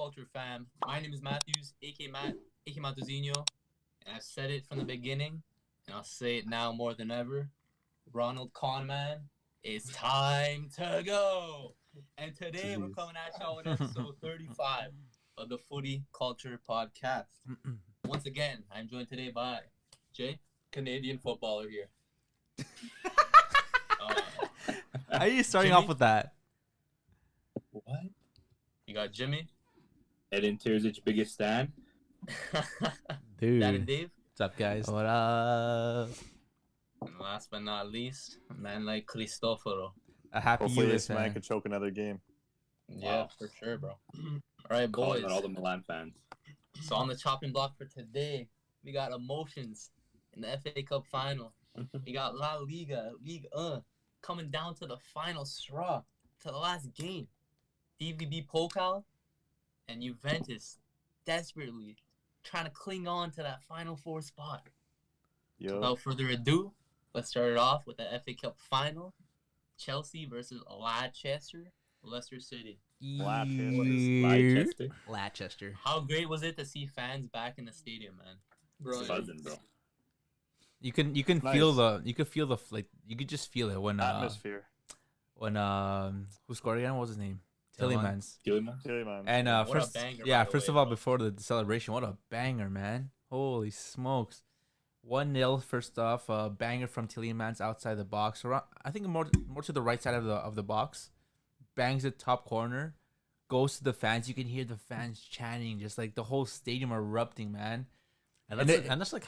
Culture fam. My name is Matthews, aka Matt, aka Matuzinho, and I've said it from the beginning, and I'll say it now more than ever. Ronald Conman, it's time to go. And today we're coming at y'all with episode 35 of the Footy Culture Podcast. Once again, I'm joined today by Jay, Canadian footballer here. How are you starting Jimmy? off with that? What? You got Jimmy, Edin Terzic's biggest fan. Dude. Dad and Dave, What's up, guys? What up? and last but not least, a man like Cristoforo. A happy Hopefully US this man fan. could choke another game. Yeah, Wow. for sure, bro. All right, Calling boys. out all the Milan fans. So on the chopping block for today, we got emotions in the FA Cup final. We got La Liga, Ligue 1, coming down to the final straw, to the last game. DVB Pokal and Juventus desperately trying to cling on to that final four spot. Yo, Without further ado, let's start it off with the FA Cup final. Chelsea versus Leicester City. Leicester. Leicester. How great was it to see fans back in the stadium, man? It's buzzing, bro. You can Nice. feel the like you could just feel it when atmosphere. who scored again? What was his name? Tielemans. Tillemans. Tielemans. Man. And What a first, banger, yeah, by the first way, of all, bro. before the celebration, what a banger, man! Holy smokes! 1-0 first off, banger from Tielemans outside the box, around, I think more to the right side of the box, bangs it top corner, goes to the fans. You can hear the fans chanting, just like the whole stadium erupting, man. And And that's like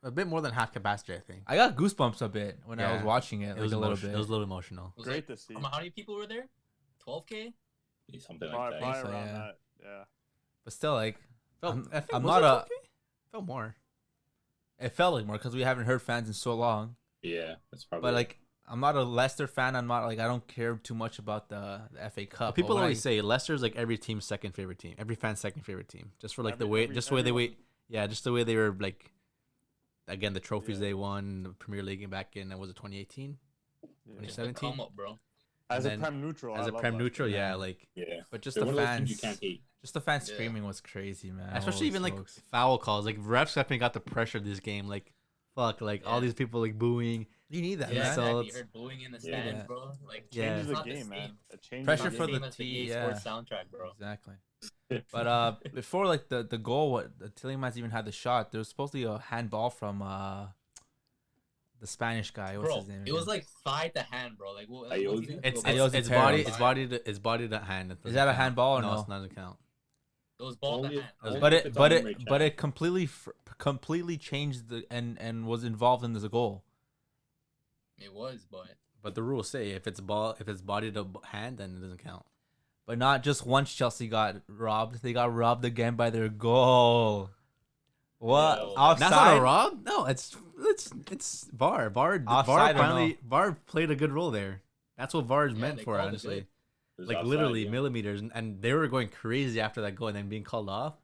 a bit more than half capacity, I think. I got goosebumps a bit when I was Yeah. watching it, It like was a little emotional. bit. It was a little emotional. Was Great it- to see. How many people were there? 12K? Something like Probably, that. probably so, around yeah. that. Yeah. But still, like, Felt, I'm was not it a. okay? Felt more. It felt like more because we haven't heard fans in so long. Yeah, that's probably. But like, I'm not a Leicester fan. I'm not like I don't care too much about the FA Cup. People But when always I- say Leicester's like every team's second favorite team, every fan's second favorite team, just for like the way, Every- just the way they everyone- wait. Yeah, just the way they were like. Again, the trophies Yeah. they won, the Premier League back in was it 2018? Yeah. Just a 2017? come up, bro. As a then prem neutral. As I a love prem Leicester. neutral, yeah, Yeah. like yeah. But just They're the one of those teams fans, you can't hate. just the fans Yeah. screaming was crazy, man. especially Holy even like smokes. foul calls, like refs definitely got the pressure of this game, like fuck, like all Yeah. these people like booing. You need that, Yeah, man. so exactly. You it's- heard booing in the Yeah. stands, Yeah. bro. Like, Yeah. Changes it's the not game, same. man. It changes Pressure Not the for game. the same as team, EA Sports yeah. soundtrack, bro. Exactly. But before like the goal, what the Tielemans even had the shot. There was supposed to be a handball from the Spanish guy. What's Bro, his name? it was again? like thigh to hand, bro. Like, what? Ayoze? what's he gonna do It's about Ayoze it? it's Perez. body Fine. it's body to hand. It Is doesn't that a count. handball or no? no? It doesn't count. It was ball to Only- hand. only But if it it's but on it Ray but Chan. it completely changed the and was involved in the goal. It was, but But the rules say if it's body to hand, then it doesn't count. But not just once Chelsea got robbed. They got robbed again by their goal. What? Yeah. Offside? That's not a rob. No, it's VAR. Offside or no? VAR played a good role there. That's what VAR is Yeah, meant they for, called it honestly. good. It was Like offside, literally yeah. millimeters, and they were going crazy after that goal and then being called off.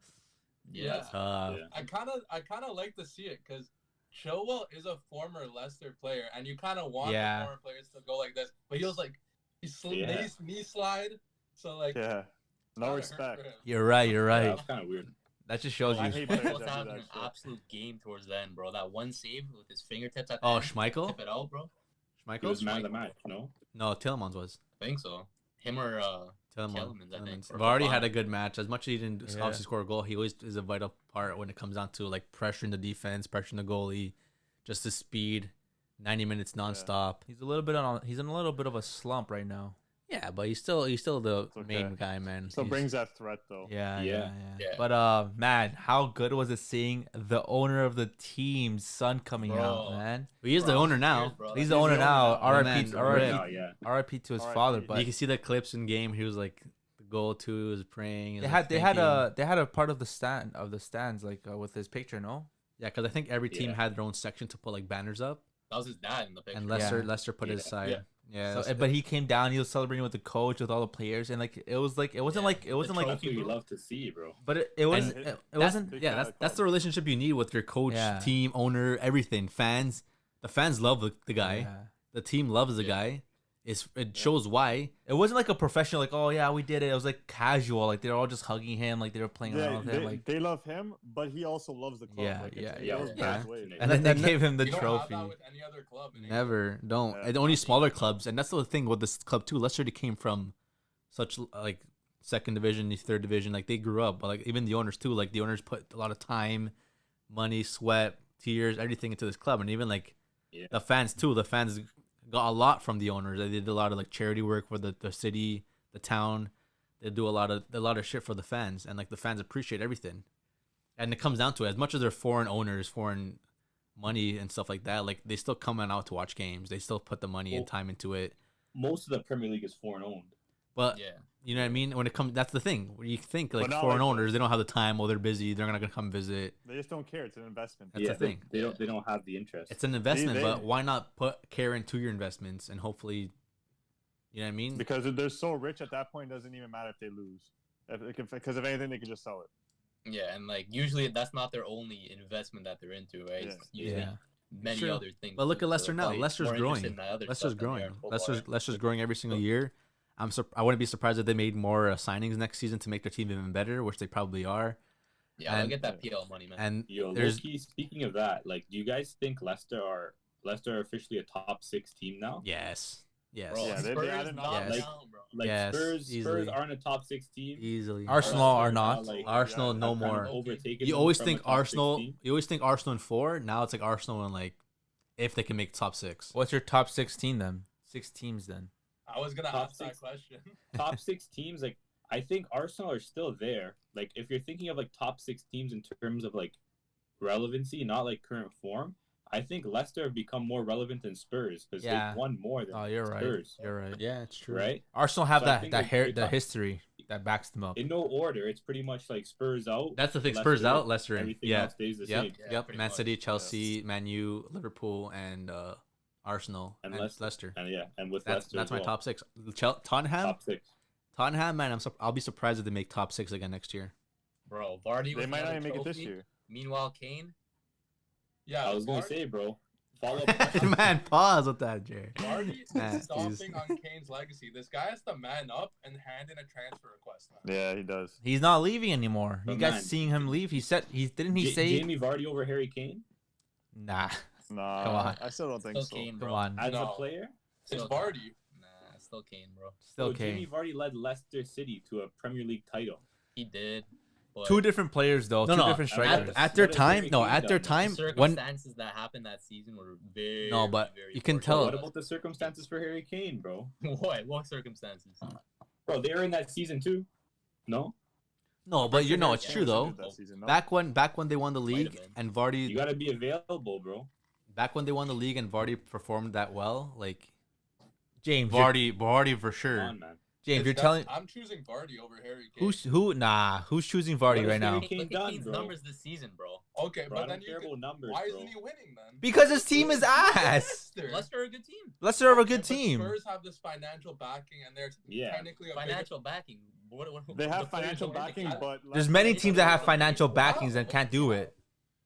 yeah. Yeah. I kind of like to see it because Chilwell is a former Leicester player, and you kind of want Yeah. the former players to go like this. But he was like, Yeah. knee slide, so like, Yeah. No kinda hurt respect. for him. You're right. You're Yeah, right. that was kind of weird. That just shows I you. hate Schmeichel players was that do having that an shit. absolute game towards the end, bro. That one save with his fingertips at the Oh, end, Schmeichel? tip it out, bro. He Schmeichel? was man of the match, no? No, Tillemans was. I think so. Him or Tielemans, I think. or Vardy had Fofana. a good match. As much as he didn't Yeah. obviously score a goal, he always is a vital part when it comes down to like pressuring the defense, pressuring the goalie, just the speed, 90 minutes nonstop. He's a little bit on. He's in a little bit of a slump right now. Yeah, but he's still the okay. main guy, man. Still He's- brings that threat though. Yeah, Yeah. yeah, yeah. Yeah. But man, how good was it seeing the owner of the team's son coming out, Bro. man? he is the Bro, owner now. cheers, bro. He's That's the owner crazy. now. Yeah, RIP, man. RIP, Yeah, yeah. RIP to his RIP. father. You But can see the clips in game. He was like the goal too. He was praying. they had a part of the stands like with his picture, no? Yeah, because I think every team Yeah. had their own section to put like banners up, That was his dad in the picture. and Yeah. Leicester put his Yeah. side. Yeah. Yeah, So, but he came down. He was celebrating with the coach, with all the players, and like it wasn't Yeah. like it wasn't like. That's what you bro. love to see, bro. But it wasn't. And It that's- wasn't. Big yeah, guy that's club. the relationship you need with your coach, Yeah. team, owner, everything. Fans, the fans love the guy. Yeah. The team loves the Yeah. guy. it shows why. It wasn't like a professional, like, oh yeah, we did it. It was like casual, like they were all just hugging him, like they were playing around with him, like they love him, but he also loves the club. Yeah, like, yeah, it yeah, goes yeah. both ways. and then they And gave him the You don't have trophy. that with any other club. In England. Never, don't. Yeah. And only smaller clubs, and that's the thing with this club too. Leicester came from such like second division, third division. Like they grew up, but like even the owners too. Like the owners put a lot of time, money, sweat, tears, everything into this club, and even like Yeah. the fans too. The fans got a lot from the owners. They did a lot of like charity work for the city, the town. They do a lot of shit for the fans, and like the fans appreciate everything. And it comes down to it. As much as they're foreign owners, foreign money and stuff like that, like they still come out to watch games. They still put the money and time into it. Most of the Premier League is foreign owned. But Yeah. you know what I mean? When it comes, that's the thing. Where you think like But not foreign like owners, they don't have the time, or they're busy. They're not gonna come visit. They just don't care. It's an investment. That's the thing. They don't have the interest. It's an investment, they- but why not put care into your investments and hopefully, you know what I mean? Because they're so rich at that point, it doesn't even matter if they lose. Because if anything, they could just sell it. Yeah, and like usually that's not their only investment that they're into, right? Yeah. It's usually Yeah. many True. other things. But look too, at so Leicester they're now. probably Leicester's more interested growing. in that other Leicester's stuff than they growing. are in football. Leicester's growing every single year. I wouldn't be surprised if they made more signings next season to make their team even better, which they probably are. Yeah, I'll and- get that PL money, man. And Yo, there's low-key, speaking of that, like, do you guys think Leicester are officially a top 6 team now? yes, Bro, Yeah, they Spurs added knocked on. down, Yes. bro. Like Yes, Spurs easily. aren't a top 6 team. easily Arsenal are not. Like, Arsenal Yeah, no have kind of more. overtaken You them always from a think top 6 Arsenal. team. You always think Arsenal in 4. Now it's like Arsenal in like if they can make top 6. What's your top 16 then? 6 teams then. I was gonna Top ask that six. question. Top 6 teams, like, I think Arsenal are still there. Like, if you're thinking of like top 6 teams in terms of like relevancy, not like current form, I think Leicester have become more relevant than Spurs because Yeah. they've won more than Oh, you're right. Spurs. You're right. Yeah, it's true. Right? Arsenal have So I that think that they- hair they the got- history that backs them up. In no order, it's pretty much like Spurs out. That's the thing. Leicester Spurs out, in, Leicester in. Everything Yeah. else stays the Yep. same. Yeah, Yep. pretty Man City, much. Chelsea, Man U, Liverpool, and Arsenal And and Leicester. Leicester. And yeah, and with That's Leicester as my well. top 6. Tottenham, Top 6. Tottenham, man. I'll be surprised if they make top 6 again next year. Bro, Vardy They with might not another even make it this trophy. year. Meanwhile, Kane. Yeah, I was gonna Vardy- say, bro. Follow up question. Man, pause with that, Jared. Vardy Nah, is stomping on Kane's legacy. This guy has to man up and hand in a transfer request. Man. Yeah, he does. He's not leaving anymore. You But guys man, seeing him leave? He said didn't he say Jamie Vardy over Harry Kane nah. Nah, Come on. I still don't think Still so. Kane, Come bro. on. as No. a player? It's Still Vardy. Nah, still Kane, bro. Still So Jamie Kane. Vardy led Leicester City to a Premier League title. He did. But Two different players though. No, two no. different strikers. At their What has time, Harry no. Kane At their done? time, the when circumstances that happened that season were very. No, but very you can fortunate. tell- What about the circumstances for Harry Kane, bro? What circumstances? Bro, they were in that season too. No, no, but you know Harry it's Kane true was though. injured that season, no? Back when they won the Might have league been. and you Vardy, gotta be available, bro. back when they won the league and Vardy performed that well, like James. Vardy for Come sure. on, man. James, you're It's telling I'm choosing Vardy over Harry Kane. who's choosing Vardy What right is now? Harry Kane Look at done, Kane's bro? numbers this season, bro. Okay, Bro, I but then don't you care could, about numbers, why bro. isn't he winning then? Because his team is ass. Leicester. Leicester are a good team. Leicester have a Okay, good but team. Spurs have this financial backing, and they're Yeah. technically a bigger- Financial backing. They the have players financial don't backing, make it. but There's many Leicester- teams that have Wow. financial backings and can't do it.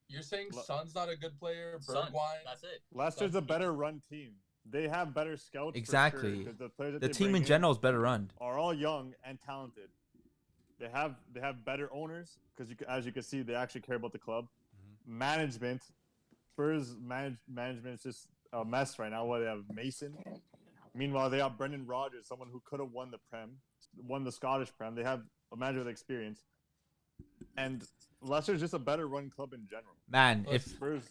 You're saying Le- Son's not a good player. Son, Bergwijn. that's it. Leicester's a better run team. They have better scouts. Exactly. For sure, 'cause the players that The they team bring in general is better run. are all young and talented. They have better owners because as you can see, they actually care about the club. Management, Spurs management is just a mess right now. What they have Mason. Meanwhile, they have Brendan Rodgers, someone who could have won the Scottish Prem. They have a manager with experience, and Leicester's just a better run club in general. Man, But if Spurs,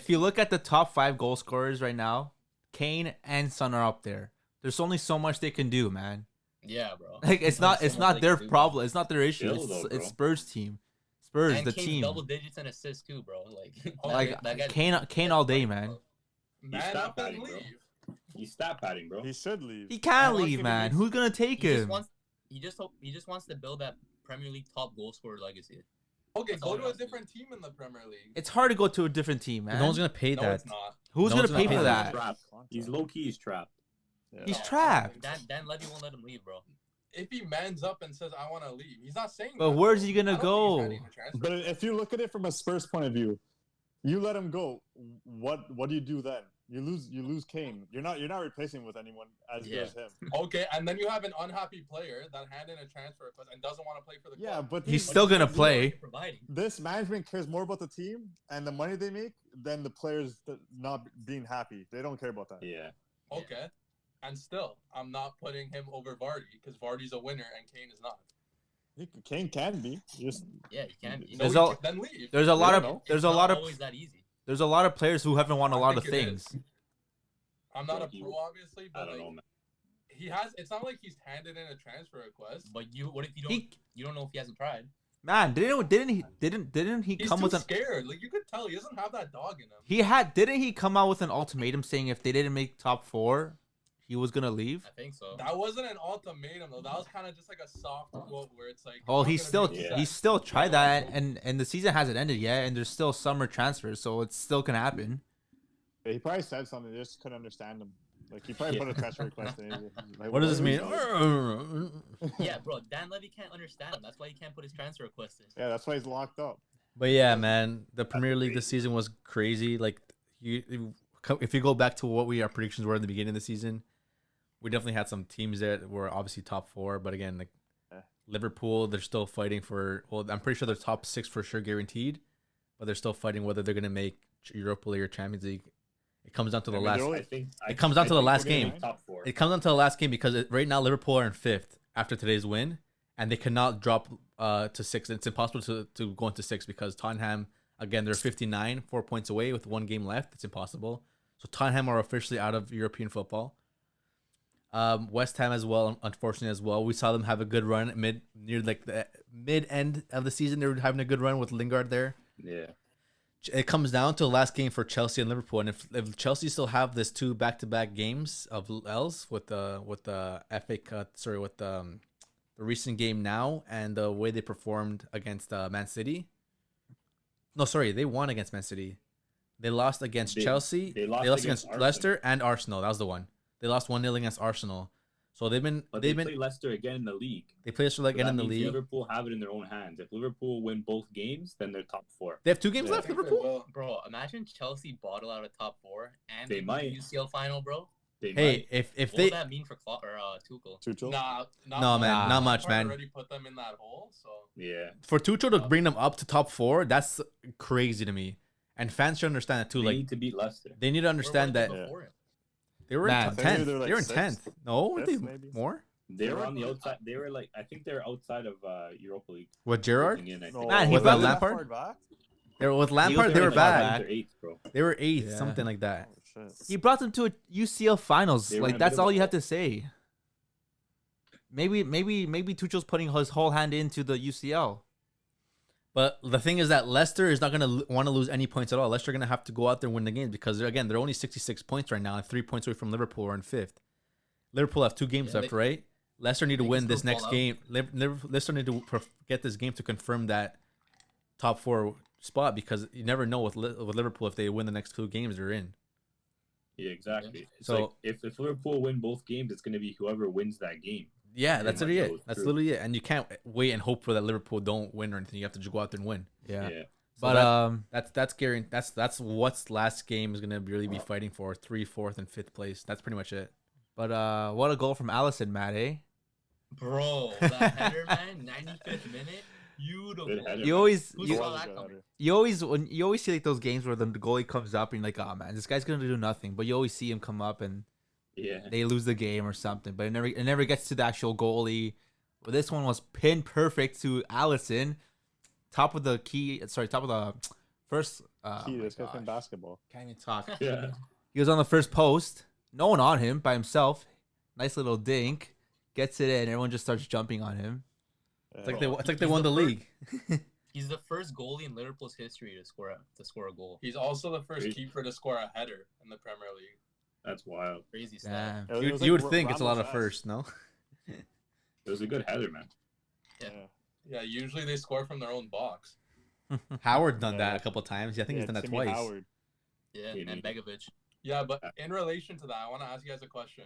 you look at the top 5 goal scorers right now, Kane and Son are up there. There's only so much they can do, man. Yeah, bro. Like it's not There's so much they their can do. problem. It's not their issue. Still, though, It's bro. Spurs team. Spurs And the Kane's team. double digits and assists too, bro. Like, Like that guy- Kane all day, man. Man stop up and padding, bro. leave. He's stat padding, bro. he should leave. He can't I want leave, him man. to- Who's gonna take He just him? wants. He just wants to build that Premier League top goal scorer legacy. Okay, That's all go he to a wants to do. different team in the Premier League. It's hard to go to a different team, man. no one's gonna pay No, that. it's not. Who's no gonna one's pay gonna for pay that? Trapped. He's low key. He's trapped. Yeah. He's No, trapped. Dan Levy won't let him leave, bro. If he mans up and says, "I want to leave," he's not saying. But that, where's bro. he gonna I don't think he's go? handing a transfer But request. if you look at it from a Spurs point of view, You let him go. What do you do then? You lose Kane. You're not replacing him with anyone as good as him. Okay, and then you have an unhappy player that handed in a transfer request and doesn't want to play for the club. Yeah, but He's still gonna play. This management cares more about the team and the money they make than the players not being happy. They don't care about that. Yeah. Okay, and still, I'm not putting him over Vardy because Vardy's a winner and Kane is not. Kane can be. Just Yeah, you can. You So know, then leave. There's a lot don't of know. there's it's a not lot of always that easy. there's a lot of players who haven't won a I lot of think it is. things. I'm not a He- pro, obviously, I but don't like know, man. he has. It's not like he's handed in a transfer request. But what if you don't? He You don't know if he hasn't tried. man didn't he He's come too with an scared. Like you could tell, he doesn't have that dog in him. didn't he come out with an ultimatum saying if they didn't make top 4, he was gonna leave? I think so. That wasn't an ultimatum though. That was kind of just like a soft quote where it's like. Oh, I'm he's gonna still be Yeah. upset. he's still tried that and the season hasn't ended yet and there's still summer transfers, so it's still gonna happen. he probably said something. They just couldn't understand him. Like he probably put a transfer request in. Like, What does this mean? Yeah, bro. Dan Levy can't understand him. That's why he can't put his transfer request in. Yeah, that's why he's locked up. But yeah, man, the Premier League this season was crazy. Like, if you go back to what our predictions were in the beginning of the season, we definitely had some teams that were obviously top 4. But again, like Liverpool, they're still fighting for. Well, I'm pretty sure they're top 6 for sure, guaranteed. But they're still fighting whether they're gonna make Europa League or Champions League. It comes down to the last. It comes down to the last game. Top 4. It comes down to the last game because right now Liverpool are in 5th after today's win, and they cannot drop to 6th. It's impossible to go into 6th because Tottenham, again, they're 59, 4 points away with 1 game left. It's impossible. So Tottenham are officially out of European football. West Ham as well, unfortunately as well. We saw them have a good run near like the mid end of the season. They were having a good run with Lingard there. Yeah. It comes down to the last game for Chelsea and Liverpool, and if Chelsea still have this 2 back-to-back games of L's with the FA Cup, with the recent game now and the way they performed against Man City. No, sorry, they won against Man City. They lost against Chelsea. They lost against against Leicester and Arsenal. That was the one. They lost 1-0 against Arsenal. So they've been play Leicester again in the league. They play Leicester again in the league. Liverpool have it in their own hands. If Liverpool win both games, then they're top 4. They have 2 games Yeah. left. I think they Liverpool. will. Bro, imagine Chelsea bottle out a top 4 and They they might. the UCL final, bro. They Hey, might. if What they would that mean for Tuchel? Tuchel. Nah, not No, much. man, not much, Lampard man. Already put them in that hole, so. Yeah. for Tuchel to bring them up to top 4, that's crazy to me. And fans should understand that too. They Like need to beat Leicester. they need to understand that Before him? they were Man, in I think 10th. they're like They were in sixth, 10th. No, were they fifth, maybe. more? They were on the outside. They were like, I think they're outside of Europa League. With Gerrard? Looking in, I No, think. Man, he was brought that Lampard? back? They were with He Lampard. was They were there bad. They're 8th, bro. They were 8th, Yeah. something like that. Oh, shit. He brought them to a UCL finals. They were in Like a that's bit of all a you have hole. to say. Maybe Tuchel's putting his whole hand into the UCL. But the thing is that Leicester is not going to want to lose any points at all. Leicester are going to have to go out there and win the games because, they're only 66 points right now and 3 points away from Liverpool or in 5th. Liverpool have 2 games Yeah, left, right? Leicester need to they win can this still next fall out. game. Leicester need to get this game to confirm that top 4 spot because you never know with Liverpool if they win the next 2 games they're in. Yeah, exactly. It's So- like if Liverpool win both games, it's going to be whoever wins that game. Yeah, Pretty that's much literally goes it. That's through. literally it. And you can't wait and hope for that Liverpool don't win or anything. You have to just go out there and win. Yeah. Yeah. So But that's guaranteed. That's what's last game is gonna really be fighting for 3, 4th, and 5th place. That's pretty much it. what a goal from Allison, Matt, eh? Bro, that header, man, 95th minute. Beautiful. Good header. You always Who you, saw was a that good coming? header. you always see like those games where the goalie comes up and you're like, oh man, this guy's gonna do nothing. But you always see him come up and Yeah. they lose the game or something. But it never gets to the actual goalie. But this one was pin perfect to Allison. Top of the first. Key, My this guy's gosh. in basketball. Can't even talk. Yeah. He was on the first post. No one on him by himself. Nice little dink. Gets it in. Everyone just starts jumping on him. It's like Bro, they he's won the the first- league. He's the first goalie in Liverpool's history to score a goal. He's also the first Crazy. keeper to score a header in the Premier League. That's wild. Crazy stuff. Damn. It You, was you like would think it's a lot of Ramos-esque. first, no? It was a good header, man. Yeah. Yeah. Yeah, usually they score from their own box. Howard done Yeah. that a couple times. I think he's done that Timmy twice. Howard. Yeah, Yeah, and Begovic. Yeah, but in relation to that, I want to ask you guys a question.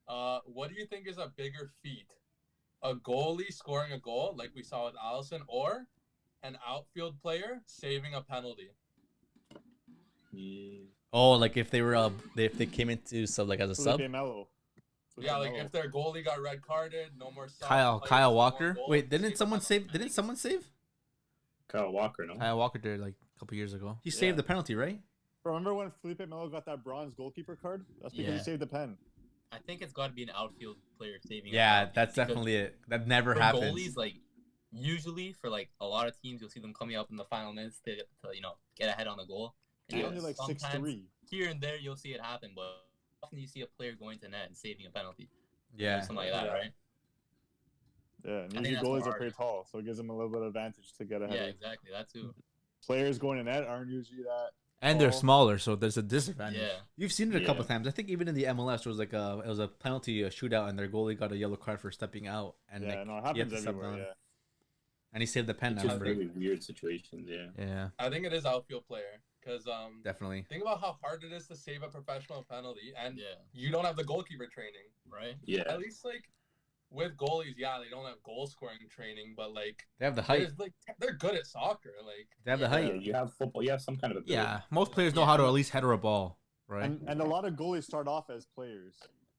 What do you think is a bigger feat? A goalie scoring a goal, like we saw with Allison, or an outfield player saving a penalty? Oh, like if they were if they came into sub like as a sub. Felipe Melo. Yeah, like if their goalie got red carded, no more sub Kyle players, Kyle no more Walker. goals. Wait, Save didn't someone the save? penalty. Didn't someone save? Kyle Walker, no? Kyle Walker did like a couple years ago. He saved Yeah. the penalty, right? Remember when Felipe Melo got that bronze goalkeeper card? That's because Yeah. he saved the pen. I think it's got to be an outfield player saving. a Yeah, penalty, that's because definitely it. That never for happens. goalies, like usually for like a lot of teams, you'll see them coming up in the final minutes to get ahead on the goal. He's Yeah, only like sometimes 6'3". here and there you'll see it happen, but often you see a player going to net and saving a penalty. Yeah. Something like that, Yeah. right? Yeah, and think usually that's goalies the are pretty tall, so it gives them a little bit of advantage to get ahead. Yeah, of exactly. That too. Players going to net aren't usually that. And they're tall. smaller, so there's a disadvantage. Yeah. You've seen it a couple Yeah. times. I think even in the MLS, there was like it was a penalty shootout, and their goalie got a yellow card for stepping out, and Yeah, like, no, it he had happens to sub everywhere. down. Yeah. And he saved the pen. It's I just remember. really weird situations, yeah. Yeah. I think it is outfield player because Definitely. think about how hard it is to save a professional penalty, and Yeah. you don't have the goalkeeper training. Right. Yeah. At least like with goalies, yeah, they don't have goal scoring training, but like They have the height. there's, like they're good at soccer. Like They have the Yeah. height. Yeah, you have football, you have some kind of ability. Yeah. Most players know how to at least header a ball, right? And a lot of goalies start off as players.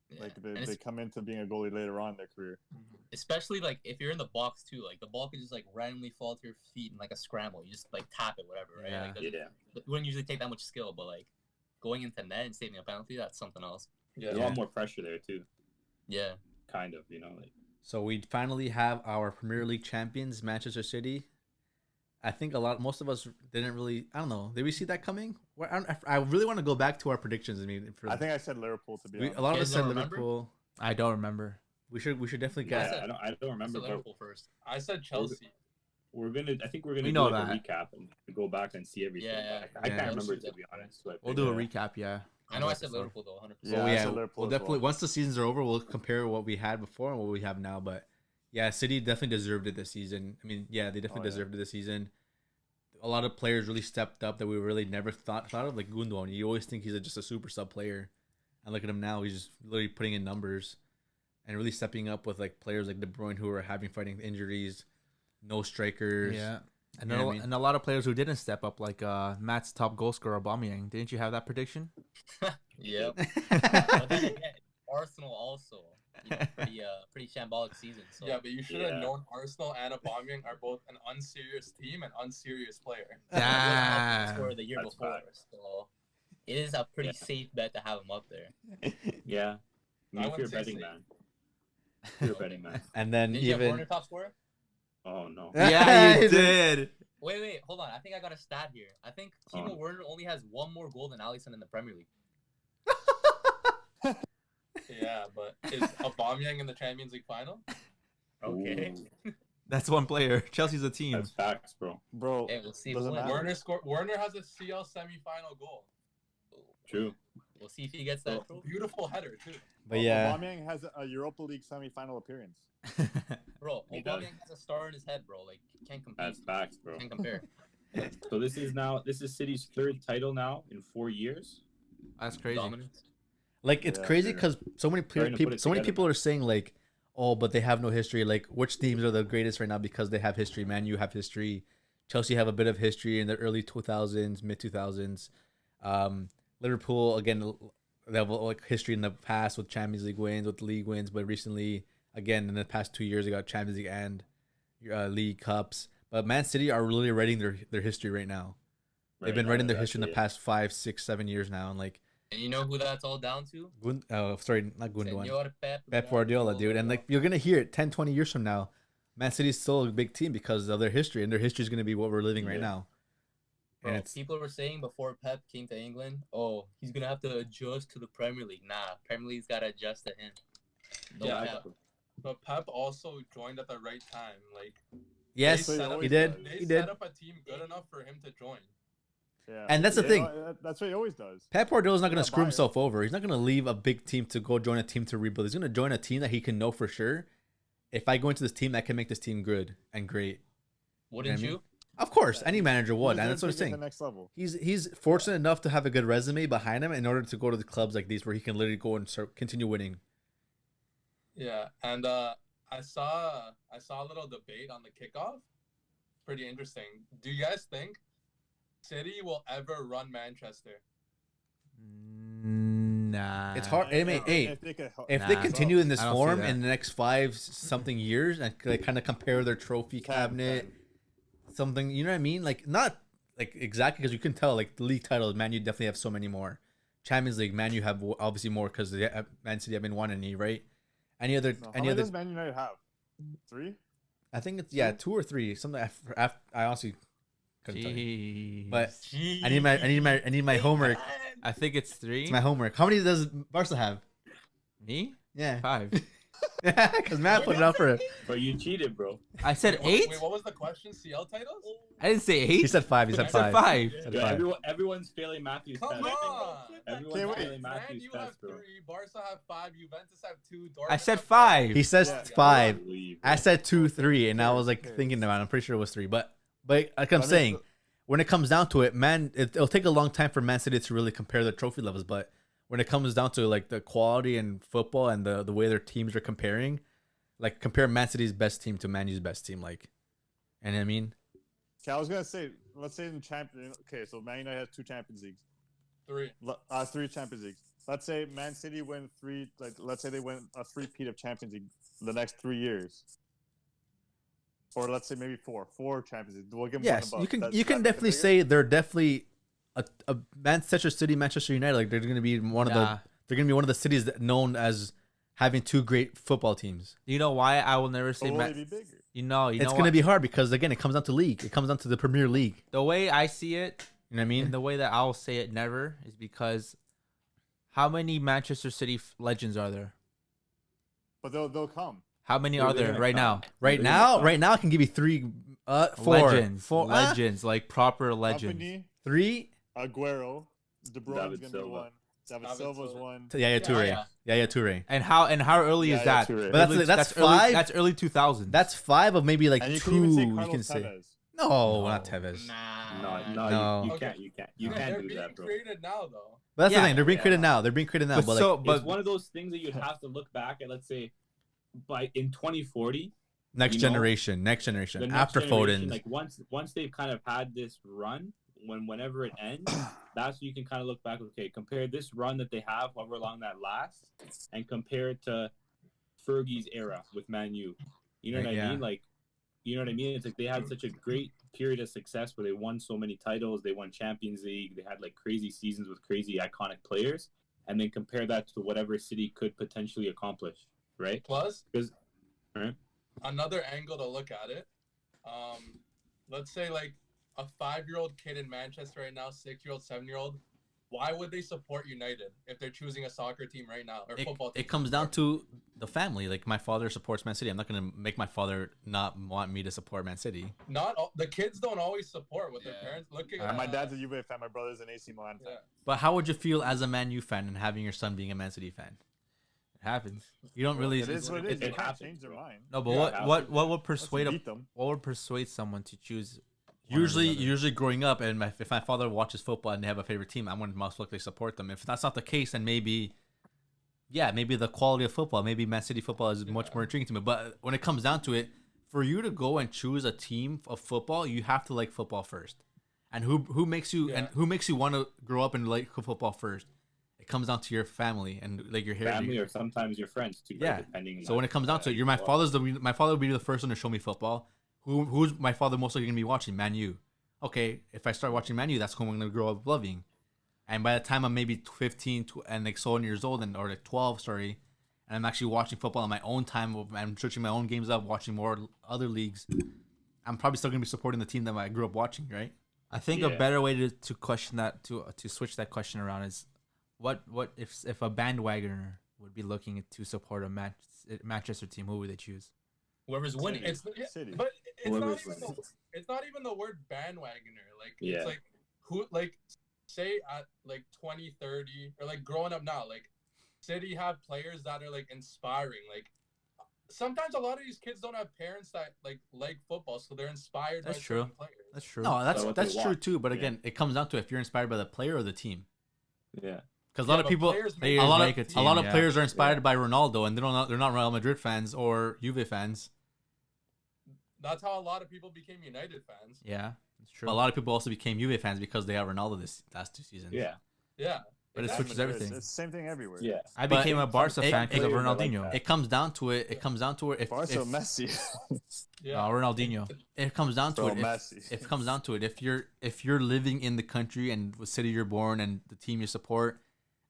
Yeah. Like And they it's- come into being a goalie later on in their career. especially like if you're in the box too, like the ball could just like randomly fall to your feet in like a scramble. You just like tap it, whatever, right? Yeah. Like, Yeah. it wouldn't usually take that much skill, but like going into net and saving a penalty, that's something else. yeah, There's a lot more pressure there too. Yeah. Kind of, like So we finally have our Premier League champions, Manchester City. I think most of us didn't really. I don't know. Did we see that coming? I really want to go back to our predictions. I mean, I think I said Liverpool to be honest. a lot of Guys us said don't remember? Liverpool. I don't remember. We should definitely Yeah. get. said- I don't I remember, said but Liverpool first. I said Chelsea. I think we're gonna We do know like that. a recap and go back and see everything. Yeah, I yeah. can't remember Let's do to be that. honest. So I We'll think, do a recap, yeah. I know I said Episode. Liverpool though, 100%. Yeah, So I yeah, said Liverpool we'll as definitely well. once the seasons are over, we'll compare what we had before and what we have now. But yeah, City definitely deserved it this season. I mean, yeah, they definitely yeah. deserved it this season. A lot of players really stepped up that we really never thought of, like Gundogan. You always think he's just a super sub player, and look at him now; he's just literally putting in numbers, and really stepping up with like players like De Bruyne who are fighting injuries, no strikers. Yeah. And, You know what I mean? and a lot of players who didn't step up, like Matt's top goal scorer, Aubameyang. Didn't you have that prediction? Yep. But then again, Arsenal also, pretty shambolic season. So Yeah, but you should have Yeah. known Arsenal and Aubameyang are both an unserious team and unserious player. Ah. score the year That's before, facts. so it is a pretty Yeah. safe bet to have him up there. Yeah. I mean, I if you're a wouldn't say betting safe. man, if you're a betting man. And then Did you have even Warner top scorer? Oh no. Yeah, you did. Wait, hold on. I think I got a stat here. I think Timo Oh. Werner only has one more goal than Alisson in the Premier League. Yeah, but is Aubameyang in the Champions League final? Okay. Ooh, That's one player. Chelsea's a team. that's facts, bro. Bro, Hey, we'll see. If Doesn't he wins. matter. Warner has a CL semifinal goal. True. We'll see if he gets that. trophy. Beautiful header too. but yeah, Aubameyang has a Europa League semi-final appearance. Bro, He does. Aubameyang has a star in his head, bro. Like, can't compete. That's facts, bro. Can't compare. So this is City's third title now in 4 years. That's crazy. Dominance. like it's Yeah, crazy they're because so many starting to people, put it so many together, people man. are saying like, oh, but they have no history. Like, which teams are the greatest right now because they have history? Man, you have history. Chelsea have a bit of history in the early 2000s, mid 2000s. Liverpool again, they have like history in the past with Champions League wins, with league wins, but recently, again, in the past 2 years, they got Champions League and League Cups. But Man City are really writing their history right now. They've been writing their history in the past 5, 6, 7 years now, and like, And you know who that's all down to? not Gundogan. Senor Pep Guardiola, dude. And like you're gonna hear it 10, 20 years from now. Man City's still a big team because of their history, and their history is gonna be what we're living right Yeah. now. Bro, And it's people were saying before Pep came to England, oh, he's gonna have to adjust to the Premier League. Nah, Premier League's gotta adjust to him. No Yeah, cap. But Pep also joined at the right time. Like yes, they set up- he did. They He did. set up a team good enough for him to join. Yeah. And that's the Yeah, thing. That's what he always does. Pep Guardiola's not gonna not screw biased. himself over. He's not gonna leave a big team to go join a team to rebuild. He's gonna join a team that he can know for sure. If I go into this team, that can make this team good and great. Wouldn't I mean? you? Of course, any manager would, He and that's what I'm deserves to get saying. to the next level. He's fortunate enough to have a good resume behind him in order to go to the clubs like these where he can literally go and continue winning. Yeah, and I saw a little debate on the kickoff. Pretty interesting. Do you guys think City will ever run Manchester? Nah. It's hard. Hey, mate, hey, If they could, if they Nah. continue in this I don't see form that. in the next 5 something years and they kind of compare their trophy cabinet, something, you know what I mean? Like not like exactly because you can tell like the league titles, Man U definitely have so many more. Champions League, Man U have obviously more because Man City haven't won any, right? Any other? No, how Any many other? does Man United have? 3? I think it's 2 or 3. Something I honestly couldn't tell you. Jeez. But I need my homework. I think it's 3. It's my homework. How many does Barca have? Me? Yeah, 5. because Matt put it up for it. But you cheated, bro. I said 8. Wait, what was the question? CL titles? I didn't say 8. He said 5. He said I said 5. 5. He said Yeah, 5. everyone's failing Matthew's Come test. on. Everyone's Okay, wait. failing Man, Matthew's you have test, bro. 3, Barca have 5, Juventus have 2, Dortmund I said have 5. He says Yeah. 5. Believe, I bro. said 2, 3, and I was like Okay. thinking about it. I'm pretty sure it was 3. But like I'm I mean, saying, when it comes down to it, man, it'll take a long time for Man City to really compare their trophy levels. But when it comes down to like the quality in football and the way their teams are comparing, like compare Man City's best team to Man U's best team, like, and I mean, Okay, I was gonna say, let's say in Champions. Okay, so Man United has 2 Champions Leagues. 3. 3 Champions Leagues. Let's say Man City win 3. Like, let's say they win a 3-peat of Champions League the next 3 years, or let's say maybe 4 Champions League. We'll give them yes, one you above. can That- you that can make it definitely bigger? say they're definitely a Manchester City, Manchester United. Like they're gonna be one of Nah. they're gonna be one of the cities that known as having 2 great football teams. You know why I will never say But will Man? they be bigger? You know It's gonna be hard because again, it comes down to league. It comes down to the Premier League. the way I see it, You know what I mean? and the way that I'll say it never is because how many Manchester City legends are there? But they'll come. How many They're are there gonna right come. now? Right now, I can give you 3, 4, Legends, 4, legends, like proper legends. Company, 3. Aguero, De Bruyne's David gonna Silva. be one. David David Silva's Silva. one. Yaya Toure. yeah. Yaya Toure. And how early is Yeah, that? Toure. But Early- that's early, 5? That's early 2000s. That's 5 of maybe like And you 2 can even say you Carlos can say. Tevez. No, not Tevez. Nah. No, No. you Okay. can't. You can't. You No, can't they're do being that, bro. created now, though. But that's Yeah, the thing. They're being yeah. created now. They're being created now. But But so, like but It's one of those things that you'd have to look back at. Let's say, in 2040, next you know, generation, the next after generation, Foden. like once they've kind of had this run, whenever it ends, that's when you can kind of look back. Okay, compare this run that they have, however long that lasts, and compare it to Fergie's era with Man U. You know what Yeah. I mean? Like, you know what I mean? It's like they had such a great period of success where they won so many titles. They won Champions League. They had like crazy seasons with crazy iconic players, and then compare that to whatever City could potentially accomplish, right? Plus, Because, right? another angle to look at it. Let's say like a 5-year-old kid in Manchester right now, 6-year-old, 7-year-old. Why would they support United if they're choosing a soccer team right now or football team? it comes down to the family. Like my father supports Man City. I'm not gonna make my father not want me to support Man City. Not all, the kids don't always support what their Yeah. parents looking. And my dad's a Juve fan. My brother's an AC Milan fan. Yeah. But how would you feel as a Man U fan and having your son being a Man City fan? It happens. You don't really. It is what it is. it You can't happens, change their bro. mind. No, but Yeah, what would Let's persuade beat them. what would persuade someone to choose? one or Usually, the other? usually growing up, and if my father watches football and they have a favorite team, I'm going to most likely support them. If that's not the case, then maybe the quality of football, maybe Man City football is much more intriguing to me. But when it comes down to it, for you to go and choose a team of football, you have to like football first. And who makes you want to grow up and like football first? It comes down to your family and like your heritage. Family or sometimes your friends too. Yeah. Right? Depending. So when it comes down to it, my father would be the first one to show me football. Who's my father most likely gonna be watching? Man U. Okay, if I start watching Man U, that's who I'm gonna grow up loving. And by the time I'm maybe 15 and like 7 years old or like 12, sorry, and I'm actually watching football on my own time, I'm searching my own games up, watching more other leagues, I'm probably still gonna be supporting the team that I grew up watching, right? I think a better way to question that to switch that question around is, what if a bandwagoner would be looking to support a Manchester team, who would they choose? Whoever's winning. City. But it's Whoever's not even winning. it's not even the word bandwagoner. Like Yeah. it's like who like say at like 20, 30 or like growing up now, like City have players that are like inspiring. Like sometimes a lot of these kids don't have parents that like football, so they're inspired That's by true. certain players. That's true. No, So what that's they true want. too. But Yeah. again, it comes down to if you're inspired by the player or the team. Yeah. Because a Yeah, lot of but people, players a make lot make a of team, a lot of yeah. players are inspired by Ronaldo, and they're not Real Madrid fans or Juve fans. That's how a lot of people became United fans. Yeah, It's true. But a lot of people also became Juve fans because they have Ronaldo this last 2 seasons. Yeah. Yeah. But it exactly. switches everything. It's the same thing everywhere. Yeah. I But became a Barca it- fan because of players are like Ronaldinho. that. It comes down to it. It comes down to it. Barca, Messi. Yeah. No, Ronaldinho. It comes down to Bro, it. Messi. If it comes down to it, if you're living in the country and the city you're born and the team you support,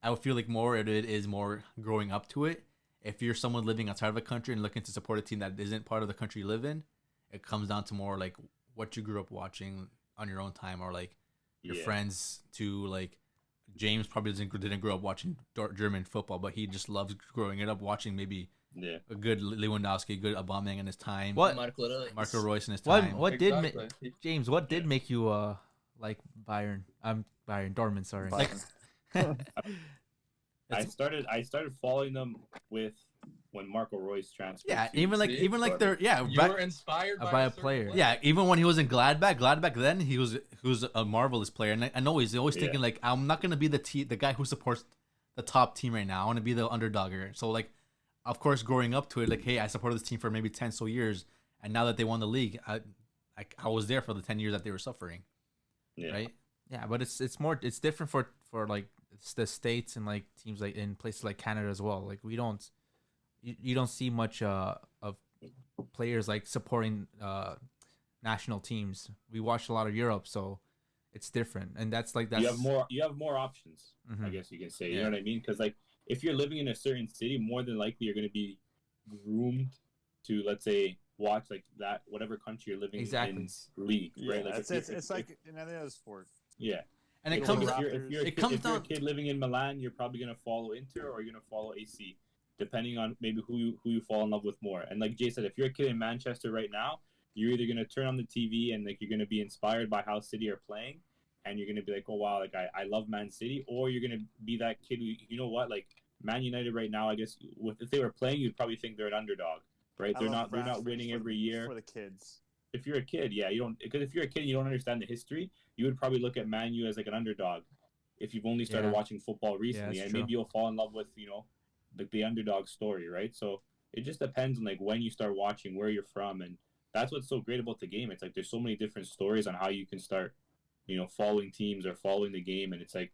I would feel like more of it is more growing up to it. If you're someone living outside of a country and looking to support a team that isn't part of the country you live in, it comes down to more like what you grew up watching on your own time, or like your friends. To like James probably didn't grow up watching German football, but he just loves growing it up watching maybe a good Lewandowski, good Aubameyang in his time, What? Marco Reus in his What? time. What did Exactly. James? What did make you like Bayern? Bayern Dortmund. Sorry. Like, I started following them with when Marco Reus transferred. Yeah, to even like Dortmund. they're You were inspired by by a certain player. yeah, even when he was in Gladbach then he was a marvelous player, and I know he's always thinking like, I'm not gonna be the guy who supports the top team right now. I want to be the underdogger. So like, of course, growing up to it, like, hey, I supported this team for maybe 10 so years, and now that they won the league, I was there for the 10 years that they were suffering, right? Yeah, but it's different for like the States and like teams like in places like Canada as well. Like we don't you don't see much of players like supporting national teams. We watch a lot of Europe, so it's different, and that's you have more options. I guess you can say. You know what I mean? Because like if you're living in a certain city, more than likely you're going to be groomed to, let's say, watch like that whatever country you're living in league, right? Like it's like in any other sport. Yeah. And If you're a kid living in Milan, you're probably gonna follow Inter or you're gonna follow AC, depending on maybe who you fall in love with more. And like Jay said, if you're a kid in Manchester right now, you're either gonna turn on the TV and like you're gonna be inspired by how City are playing, and you're gonna be like, oh wow, like I love Man City, or you're gonna be that kid who, you know what, like Man United right now, I guess if they were playing, you'd probably think they're an underdog, right? They're not winning every year. For the kids. If you're a kid, you don't, because if you're a kid and you don't understand the history, you would probably look at Man U as like an underdog if you've only started watching football recently, and maybe you'll fall in love with, like the underdog story, right? So it just depends on like when you start watching, where you're from, and that's what's so great about the game. It's like there's so many different stories on how you can start, following teams or following the game, and it's like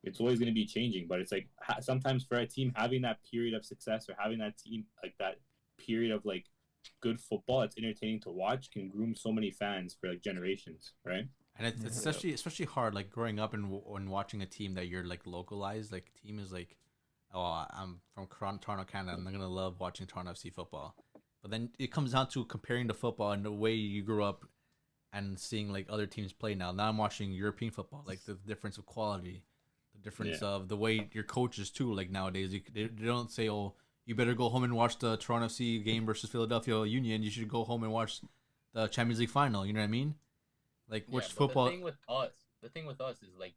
it's always going to be changing. But it's like sometimes for a team having that period of success or having that team like that period of like good football, it's entertaining to watch, can groom so many fans for like generations, right? And it's especially hard like growing up and watching a team that you're like localized. Like team is like, oh, I'm from Toronto, Canada, I'm gonna love watching Toronto FC football. But then it comes down to comparing the football and the way you grew up and seeing like other teams play now. Now I'm watching European football, like the difference of quality, the difference of the way your coaches too. Like nowadays, they don't say, oh, you better go home and watch the Toronto FC game versus Philadelphia Union. You should go home and watch the Champions League final. You know what I mean? Like which football? The thing with us is like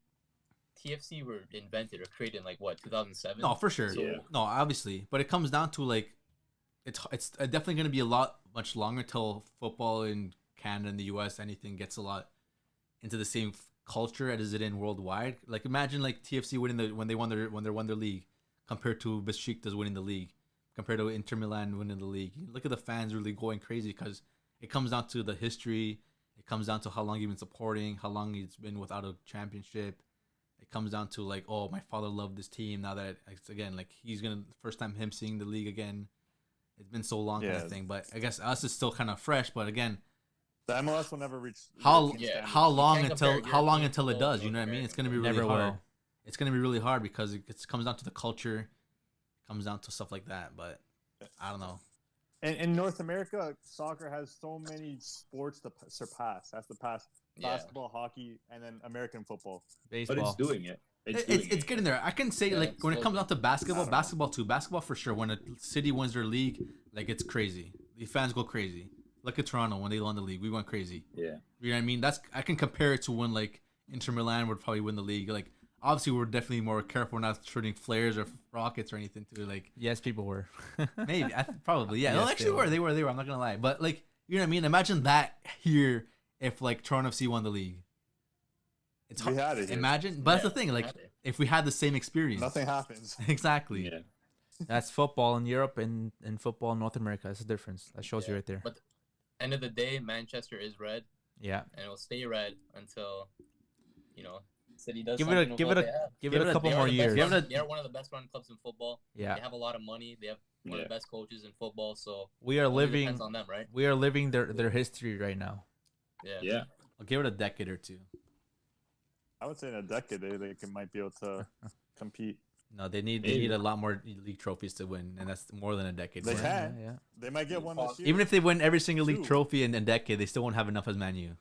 TFC were invented or created in like what 2007. No, for sure. No, obviously, but it comes down to like it's definitely going to be much longer till football in Canada and the US anything gets a lot into the same culture as it in worldwide. Like imagine like TFC winning when they won their league compared to Besiktas winning the league, compared to Inter Milan winning the league. Look at the fans really going crazy because it comes down to the history. It comes down to how long you've been supporting, how long it's been without a championship. It comes down to like, oh, my father loved this team. Now that it's again like first time him seeing the league again. It's been so long kind of thing. But I guess us is still kind of fresh. But again, the MLS will never reach how long until it does. You know what I mean? It's gonna be really hard. It's gonna be really hard because it comes down to the culture, it comes down to stuff like that. But I don't know. And in North America, soccer has so many sports to surpass. Has to pass basketball, hockey, and then American football. Baseball. But it's doing it. It's getting there. I can say like when it comes down to basketball for sure. When a city wins their league, like it's crazy. The fans go crazy. Look at Toronto when they won the league. We went crazy. Yeah. You know what I mean? I can compare it to when like Inter Milan would probably win the league. Like obviously we're definitely more careful. We're not shooting flares or rockets or anything to like. Yes, people were. Maybe probably yeah. Yes, No, actually they were. I'm not gonna lie. But like you know what I mean? Imagine that here if like Toronto FC won the league. It's hard. We had it here. Imagine, but that's the thing. Like if we had the same experience, nothing happens. Exactly. Yeah. That's football in Europe and football in North America. That's the difference. That shows you right there. But end of the day, Manchester is red. Yeah. and it'll stay red until, you know, City does Give it something a with give what it they a have. give it a couple They are more the best years. run- Give it a- They are one of the best run clubs in football. Yeah. They have a lot of money. They have one of the best coaches in football. So We are it only living depends on them, right? we are living their history right now. Yeah. Yeah. I'll give it a decade or two. I would say in a decade might be able to compete. No, they need a lot more league trophies to win, and that's more than a decade. They for Yeah, them. can. yeah. They might get one this year. Even if they win every single league Two. trophy in a decade, they still won't have enough as Man U.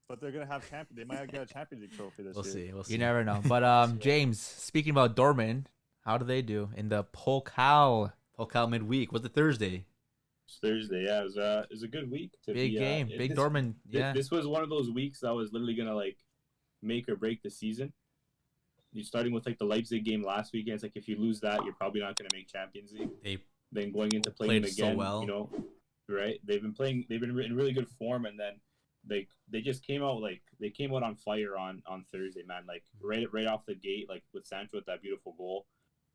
But they're gonna have They might get a Champions League trophy this We'll year. see. We'll see. You never know. But James, speaking about Dortmund, how do they do in the Pokal? Pokal midweek. Was it Thursday? It's Thursday. Yeah, it was a good week. Big game, big Dortmund. Yeah. This was one of those weeks that was literally gonna like make or break the season. You're starting with like the Leipzig game last weekend. It's like if you lose that, you're probably not gonna make Champions League. Then going into playing played them again, so well. you know, right? They've been in really good form, and then they just came out on fire on Thursday, man. Like right off the gate, like with Sancho with that beautiful goal,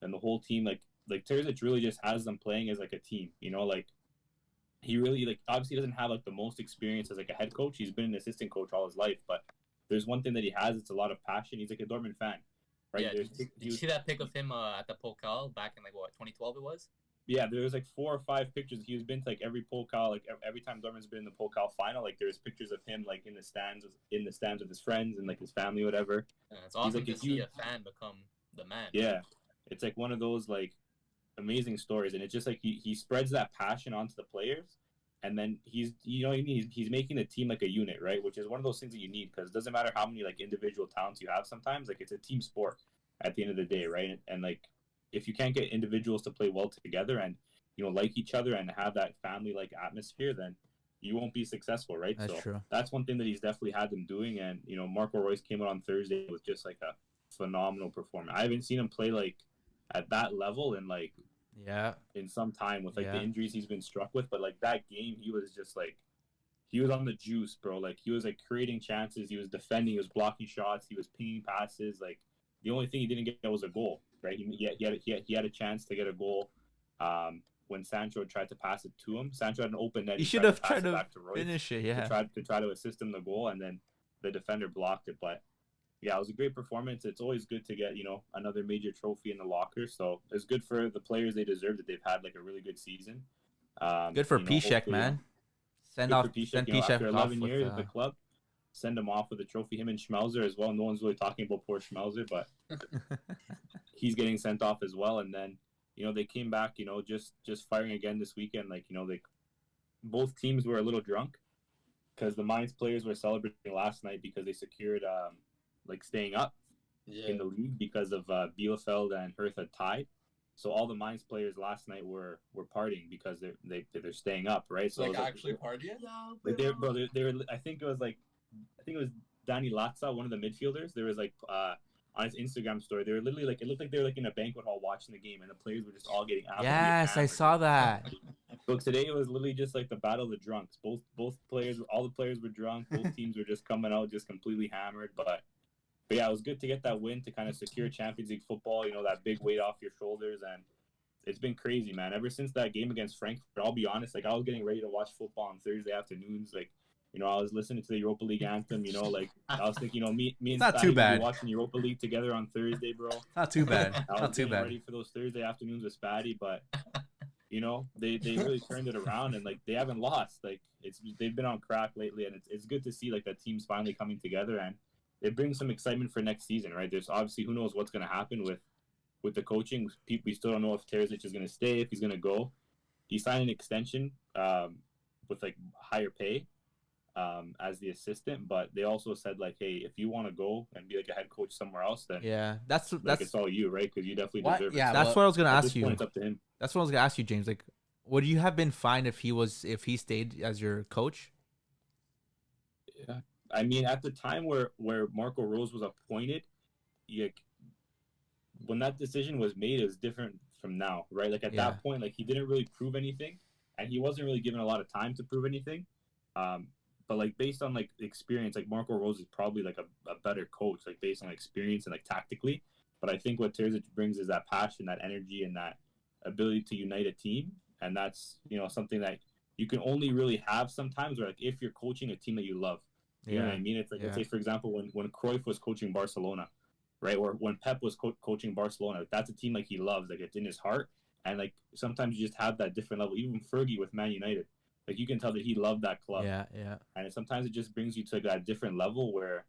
and the whole team like Terzic really just has them playing as like a team, you know, like he really like obviously doesn't have like the most experience as like a head coach. He's been an assistant coach all his life, but there's one thing that he has, it's a lot of passion. He's like a Dortmund fan, right? Yeah. Did you see that pic of him at the Pokal back in like what 2012 it was? Yeah, there was like 4 or 5 pictures. He's been to like every Pokal, like every time Dortmund's been in the Pokal final, like there's pictures of him like in the stands with his friends and like his family, whatever. Yeah, it's awesome like to a see a fan become the man. Yeah, it's like one of those like amazing stories, and it's just like he spreads that passion onto the players, and then he's making the team like a unit, right? Which is one of those things that you need, because it doesn't matter how many like individual talents you have. Sometimes like it's a team sport at the end of the day, right? And like if you can't get individuals to play well together and like each other and have that family like atmosphere, then you won't be successful, right? That's true. That's one thing that he's definitely had them doing. And Marco Reus came out on Thursday with just like a phenomenal performance. I haven't seen him play like at that level in like in some time with like the injuries he's been struck with. But like that game, he was just like he was on the juice, bro. Like he was like creating chances, he was defending, he was blocking shots, he was pinging passes. Like the only thing he didn't get was a goal, right? He had a chance to get a goal. When Sancho tried to pass it to him, Sancho had an open net. He should have tried to to finish it, to try to assist him the goal, and then the defender blocked it. But yeah, it was a great performance. It's always good to get another major trophy in the locker. So it's good for the players. They deserve that. They've had like a really good season. Good for Piszczek, man. Send Piszczek after 11 off years at the club. Send him off with a trophy. Him and Schmelzer as well. No one's really talking about poor Schmelzer, but he's getting sent off as well. And then they came back, just firing again this weekend. Like, both teams were a little drunk because the Mainz players were celebrating last night because they secured, staying up in the league because of Bielefeld and Hertha tied. So all the Mainz players last night were partying because they're staying up, right? So like actually partying. I think it was Danny Latza, one of the midfielders. There was like on his Instagram story, they were literally like, it looked like they were like in a banquet hall watching the game, and the players were just all getting absolutely Yes, I saw that. So today it was literally just like the battle of the drunks. Both players, all the players were drunk. Both teams were just coming out just completely hammered. But yeah, it was good to get that win to kind of secure Champions League football. That big weight off your shoulders, and it's been crazy, man. Ever since that game against Frankfurt, I'll be honest, like I was getting ready to watch football on Thursday afternoons, like. I was listening to the Europa League anthem, like I was thinking, me and not too bad. Watching Europa League together on Thursday, bro. Not too bad. I was not too bad. ready for those Thursday afternoons with Spatty, but they really turned it around, and like they haven't lost. Like they've been on crack lately, and it's good to see like that team's finally coming together, and it brings some excitement for next season, right? There's obviously who knows what's going to happen with the coaching. We still don't know if Terzic is going to stay, if he's going to go. He signed an extension with like higher pay. As the assistant, but they also said like, hey, if you want to go and be like a head coach somewhere else, then that's it's all you, right? Because you definitely deserve it. Yeah, that's what I was gonna ask you. It's up to him. That's what I was gonna ask you, James. Like, would you have been fine if he stayed as your coach? Yeah, I mean, at the time where Marco Rose was appointed, when that decision was made, it was different from now, right? Like at that point, like he didn't really prove anything, and he wasn't really given a lot of time to prove anything. But like based on like experience, like Marco Rose is probably like a better coach, like based on experience and like tactically. But I think what Terzic brings is that passion, that energy, and that ability to unite a team. And that's something that you can only really have sometimes, where like if you're coaching a team that you love, You know what I mean? It's like, let's say, for example, when Cruyff was coaching Barcelona, right? Or when Pep was coaching Barcelona, like, that's a team like he loves, like it's in his heart. And like sometimes you just have that different level. Even Fergie with Man United, like you can tell that he loved that club. Yeah. And sometimes it just brings you to like, that different level where,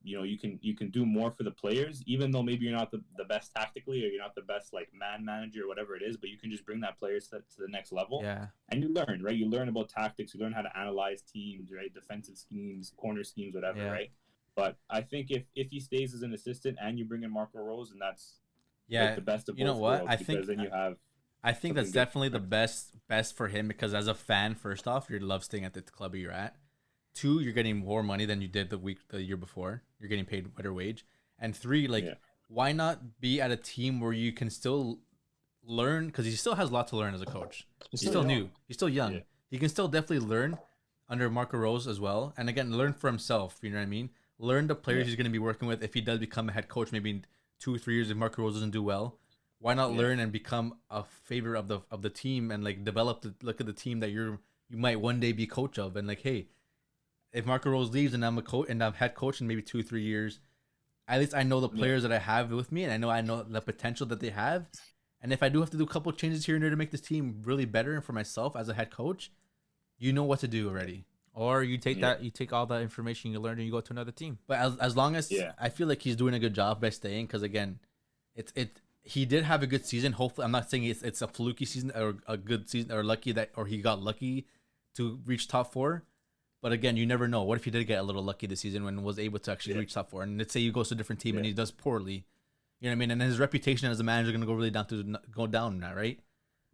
you know, you can do more for the players, even though maybe you're not the best tactically or you're not the best like man manager or whatever it is, but you can just bring that player to the next level. Yeah. And you learn, right? You learn about tactics. You learn how to analyze teams, right? Defensive schemes, corner schemes, whatever, right? But I think if he stays as an assistant and you bring in Marco Rose, and that's like, the best of both worlds, because then you have. I think that's definitely the best for him, because as a fan, first off, you love staying at the club you're at. 2, you're getting more money than you did the year before. You're getting paid better wage. And 3, like, why not be at a team where you can still learn? Because he still has a lot to learn as a coach. He's still new. He's still young. Yeah. He can still definitely learn under Marco Rose as well. And again, learn for himself. You know what I mean? Learn the players he's going to be working with. If he does become a head coach, maybe in 2 or 3 years, if Marco Rose doesn't do well, why not learn and become a favor of the team, and like look at the team that you might one day be coach of, and like, hey, if Marco Rose leaves and I'm a coach and I'm head coach in maybe 2 or 3 years, at least I know the players that I have with me, and I know the potential that they have. And if I do have to do a couple of changes here and there to make this team really better, and for myself as a head coach, you know what to do already. Or you take you take all the information you learned and you go to another team. But as long as I feel like he's doing a good job by staying, because again, he did have a good season. Hopefully, I'm not saying it's a fluky season or a good season or he got lucky to reach top 4. But again, you never know. What if he did get a little lucky this season when was able to actually reach top 4? And let's say he goes to a different team and he does poorly. You know what I mean? And his reputation as a manager is going to go really down now, right?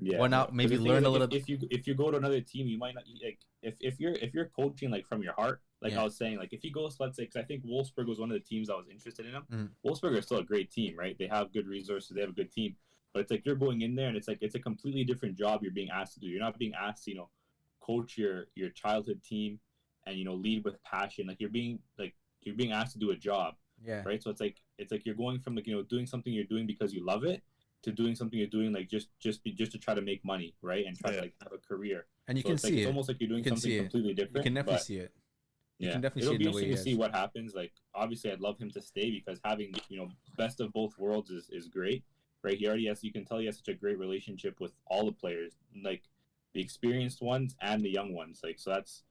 Yeah. Why not maybe learn a little bit? If you go to another team, you might not like if you're coaching like from your heart, like I was saying, like if he goes, let's say, because I think Wolfsburg was one of the teams that was interested in him. Wolfsburg are still a great team, right? They have good resources, they have a good team, but it's like you're going in there and it's like it's a completely different job you're being asked to do. You're not being asked to, coach your childhood team and lead with passion. Like you're being asked to do a job. Yeah. Right. So it's like you're going from doing something you're doing because you love it to doing something you're doing like just to try to make money, right? And try to like have a career. And you can see it. It's almost like you're doing something completely different. You can definitely see it. You can definitely see it. It'll be interesting to see what happens. Like obviously I'd love him to stay because having, best of both worlds is great. Right. He already has, you can tell he has such a great relationship with all the players, like the experienced ones and the young ones. Like, so that's,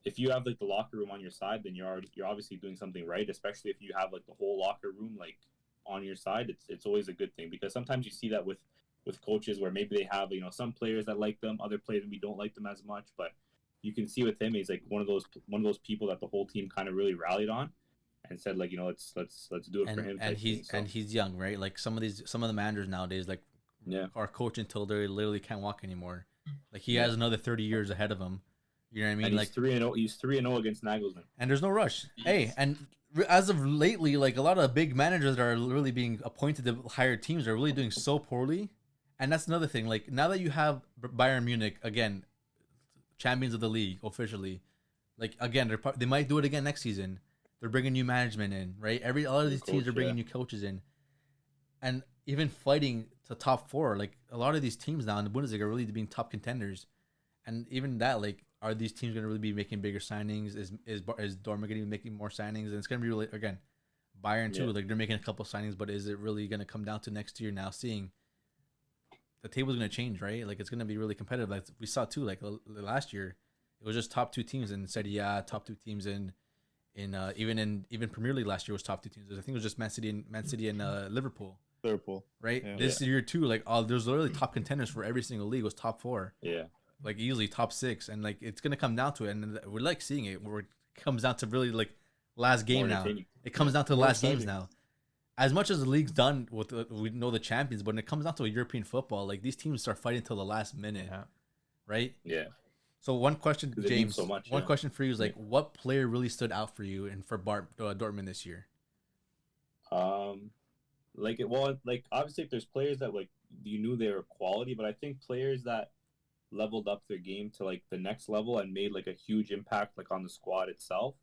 if you have like the locker room on your side, then you're obviously doing something right, especially if you have like the whole locker room like on your side. It's always a good thing, because sometimes you see that with coaches where maybe they have some players that like them, other players maybe don't like them as much, but you can see with him he's like one of those people that the whole team kind of really rallied on and said like, let's do it for him. And he's young, right? Like some of the managers nowadays like are coaching until they literally can't walk anymore. Like he has another 30 years ahead of him. You know what I mean? And like 3-0. He's 3-0 against Nagelsmann. And there's no rush. Hey, and as of lately, like a lot of big managers that are really being appointed to higher teams are really doing so poorly. And that's another thing. Like now that you have Bayern Munich again, champions of the league officially, like again they might do it again next season. They're bringing new management in, right? A lot of these teams are bringing new coaches in, and even fighting to top 4. Like a lot of these teams now in the Bundesliga are really being top contenders, and even that like. Are these teams going to really be making bigger signings? Is Dortmund going to be making more signings? And it's going to be really, again, Bayern too. Like they're making a couple signings, but is it really going to come down to next year now? Seeing the table's going to change, right? Like it's going to be really competitive. Like we saw too. Like last year, it was just top 2 teams in Serie A, top 2 teams in even Premier League last year was top 2 teams. I think it was just Man City and Liverpool. Right. Yeah. This year too, like there's literally top contenders for every single league was top 4. Yeah. Like easily top 6, and like it's gonna come down to it, and we're like seeing it where it comes down to really like last game now. It comes down to the last games now. As much as the league's done with we know the champions, but when it comes down to European football, like these teams start fighting till the last minute, right? Yeah. So one question, James, one question for you is like, what player really stood out for you and for Dortmund this year? Like obviously there's players that like you knew they were quality, but I think players that leveled up their game to like the next level and made like a huge impact like on the squad itself.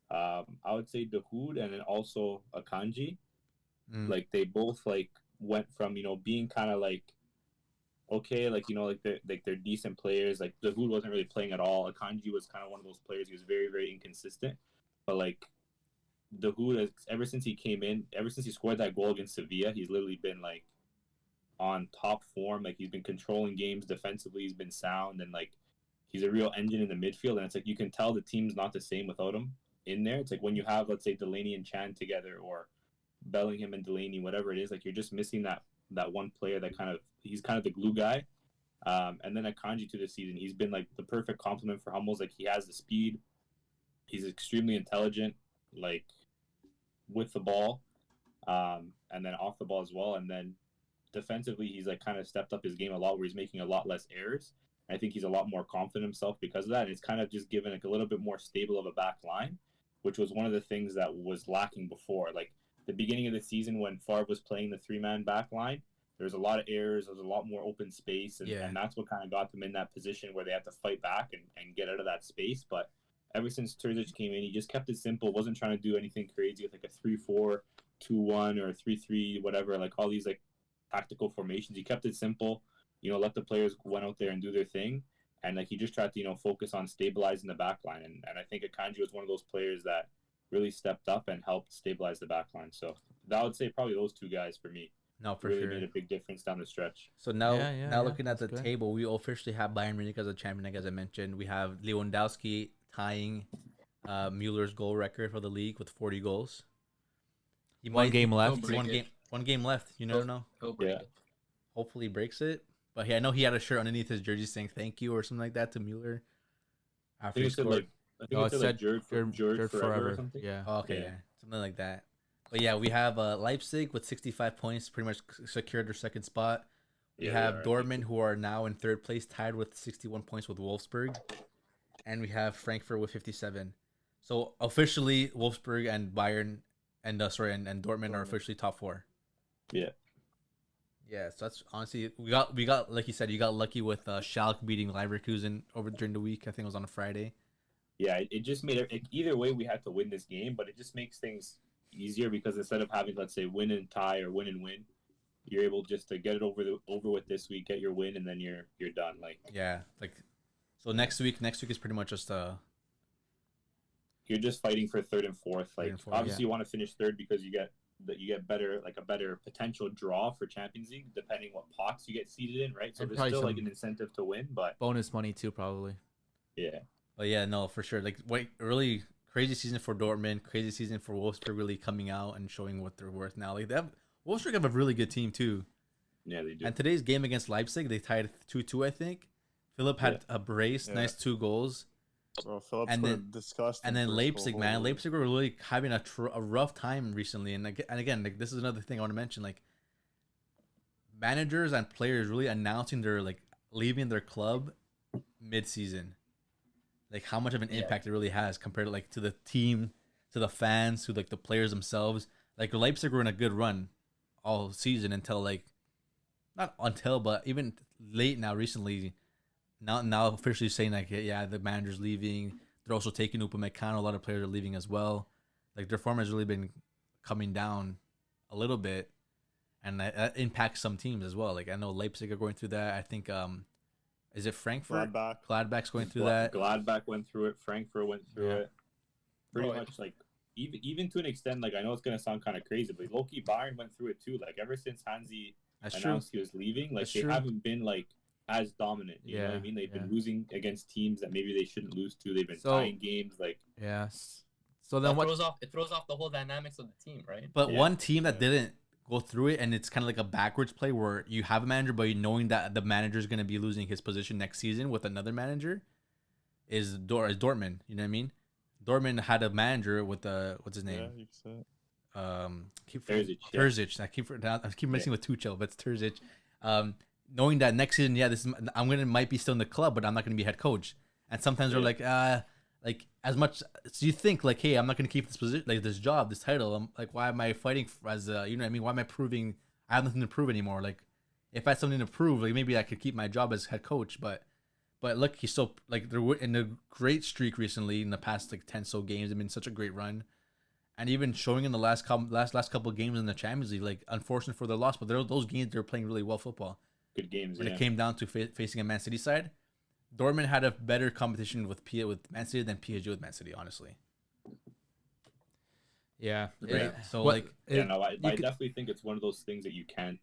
I would say Dahoud and then also Akanji. Like they both like went from being kind of like okay, like they're decent players. Like Dahoud wasn't really playing at all. Akanji was kind of one of those players. He was very, very inconsistent. but like the Huda, ever since he came in, ever since he scored that goal against Sevilla, he's literally been like on top form. Like he's been controlling games defensively. He's been sound, and like he's a real engine in the midfield. And it's like you can tell the team's not the same without him in there. It's like when you have, let's say, Delaney and Chan together, or Bellingham and Delaney, whatever it is, like you're just missing that one player that he's kind of the glue guy. And then Akanji to this season, he's been like the perfect complement for Hummels. Like he has the speed, he's extremely intelligent, like with the ball, and then off the ball as well. And then defensively, he's like kind of stepped up his game a lot, where he's making a lot less errors. I think he's a lot more confident himself because of that. And it's kind of just given like a little bit more stable of a back line, which was one of the things that was lacking before. Like the beginning of the season when Favre was playing the 3-man back line, there was a lot of errors. There was a lot more open space. And that's what kind of got them in that position where they had to fight back and get out of that space. But ever since Terzic came in, he just kept it simple. Wasn't trying to do anything crazy with like a 3-4, 2-1 or 3-3, whatever, like all these like tactical formations. He kept it simple, let the players went out there and do their thing. And like he just tried to, focus on stabilizing the back line. And I think Akanji was one of those players that really stepped up and helped stabilize the back line. So I would say probably those two guys for me. No, for really sure. made a big difference down the stretch. So now looking at the good. table, we officially have Bayern Munich as a champion, like as I mentioned. We have Lewandowski tying Mueller's goal record for the league with 40 goals. One game left. One game left. You never know. He'll break Yeah. it. Hopefully he breaks it. But I know he had a shirt underneath his jersey saying thank you or something like that to Mueller I after think he it said scored. it said like Jerd forever or something. Yeah. Oh, okay, Yeah. yeah. Something like that. But yeah, we have Leipzig with 65 points, pretty much secured their second spot. We Yeah, have they are. Dortmund, who are now in third place, tied with 61 points with Wolfsburg. And we have Frankfurt with 57. So officially, Wolfsburg and Bayern and Dortmund are officially top four. Yeah. Yeah, so that's honestly we got like you said, you got lucky with Schalke beating Leverkusen over during the week. I think it was on a Friday. Yeah, it just made it, either way we had to win this game, but it just makes things easier because instead of having, let's say, win and tie or win and win, you're able just to get it over with this week, get your win, and then you're done. Like Yeah, like so next week is pretty much just you're just fighting for third and fourth. Like and fourth, obviously you want to finish third because you get better, like a better potential draw for Champions League depending what pots you get seeded in, right? So And there's probably still like some an incentive to win, but bonus money too, probably. yeah. But yeah, no, for sure. Like, really crazy season for Dortmund, crazy season for Wolfsburg, really coming out and showing what they're worth now. Like, Wolfsburg have a really good team too. Yeah, they do. And today's game against Leipzig, they tied 2-2, I think. Philip had a brace, nice 2 goals. Bro, Phillips And scored then- a disgusting. And then first Leipzig, goal. man, Leipzig were really having a rough time recently. And again, like this is another thing I want to mention. Like, managers and players really announcing they're like leaving their club mid-season. Like how much of an impact it really has compared to like to the team, to the fans, to like the players themselves. Like Leipzig were in a good run all season until but even late now recently, now officially saying like the manager's leaving. They're also taking Upamecano. A lot of players are leaving as well. Like their form has really been coming down a little bit, and that impacts some teams as well. Like I know Leipzig are going through that. I think is it Frankfurt? Gladbach. Gladbach's going through that. Gladbach went through it. Frankfurt went through Yeah. it. Pretty Bro, much like even to an extent. Like I know it's gonna sound kind of crazy, but low-key Bayern went through it too. Like ever since Hansi That's true. announced he was leaving, like That's they true. haven't been like as dominant. You know what I Yeah, mean? They've yeah. been losing against teams that maybe they shouldn't lose to. They've been So- tying games. Like Yeah. So then what? It throws off the whole dynamics of the team, right? But Yeah. one team that didn't go through it, and it's kind of like a backwards play where you have a manager, but knowing that the manager is going to be losing his position next season with another manager, is Dortmund. You know what I mean? Dortmund had a manager with what's his Yeah, name? you can say it. Terzic, yeah. Terzic. I keep messing with Tuchel, but it's Terzic. Knowing that next season, might be still in the club, but I'm not gonna be head coach. And sometimes they're like as much as you think, like, hey, I'm not gonna keep this position, like this job, this title. I'm like, why am I fighting as you know what I mean? Why am I proving? I have nothing to prove anymore. Like, if I had something to prove, like maybe I could keep my job as head coach, but look, he's so like they're in a great streak recently in the past like 10 so games. They've been such a great run, and even showing in the last couple of games in the Champions League, like unfortunate for their loss, but those games they're playing really well football. good games. When Yeah. it came down to facing a Man City side, Dortmund had a better competition with Man City than PSG with Man City, honestly. Yeah. Right. So What- like, Yeah, no, I you could- definitely think it's one of those things that you can't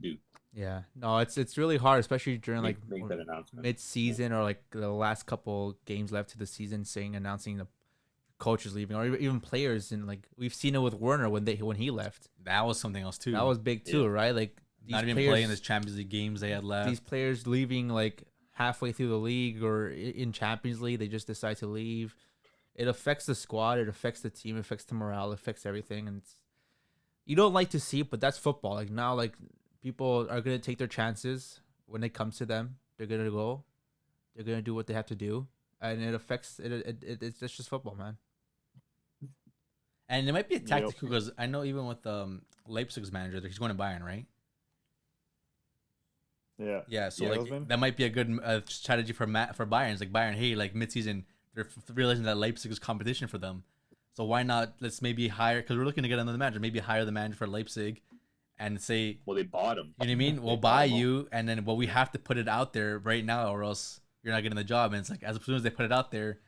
do. Yeah. No, it's really hard, especially during like Make that announcement. mid-season or like the last couple games left to the season, announcing the coach is leaving, or even players. And like we've seen it with Werner when he left. that was something else too. That was big too, Yeah. right? Like not even playing this Champions League games they had left. These players leaving like halfway through the league or in Champions League, they just decide to leave. It affects the squad, it affects the team, it affects the morale, it affects everything, and you don't like to see it, but that's football. Like now, like people are gonna take their chances when it comes to them. They're gonna go, they're gonna do what they have to do, and it affects it. It's just football, man. And it might be a tactic because I know even with Leipzig's manager, he's going to Bayern, right? Yeah. Yeah, so Yeah. like that might be a good strategy for Bayern. It's like Bayern, hey, like mid-season, they're realizing that Leipzig is competition for them. So why not? Let's maybe hire, because we're looking to get another manager. Maybe hire the manager for Leipzig, and say, Well, they bought him. you know what I mean? We'll buy you, and then we have to put it out there right now, or else you're not getting the job. And it's like as soon as they put it out there,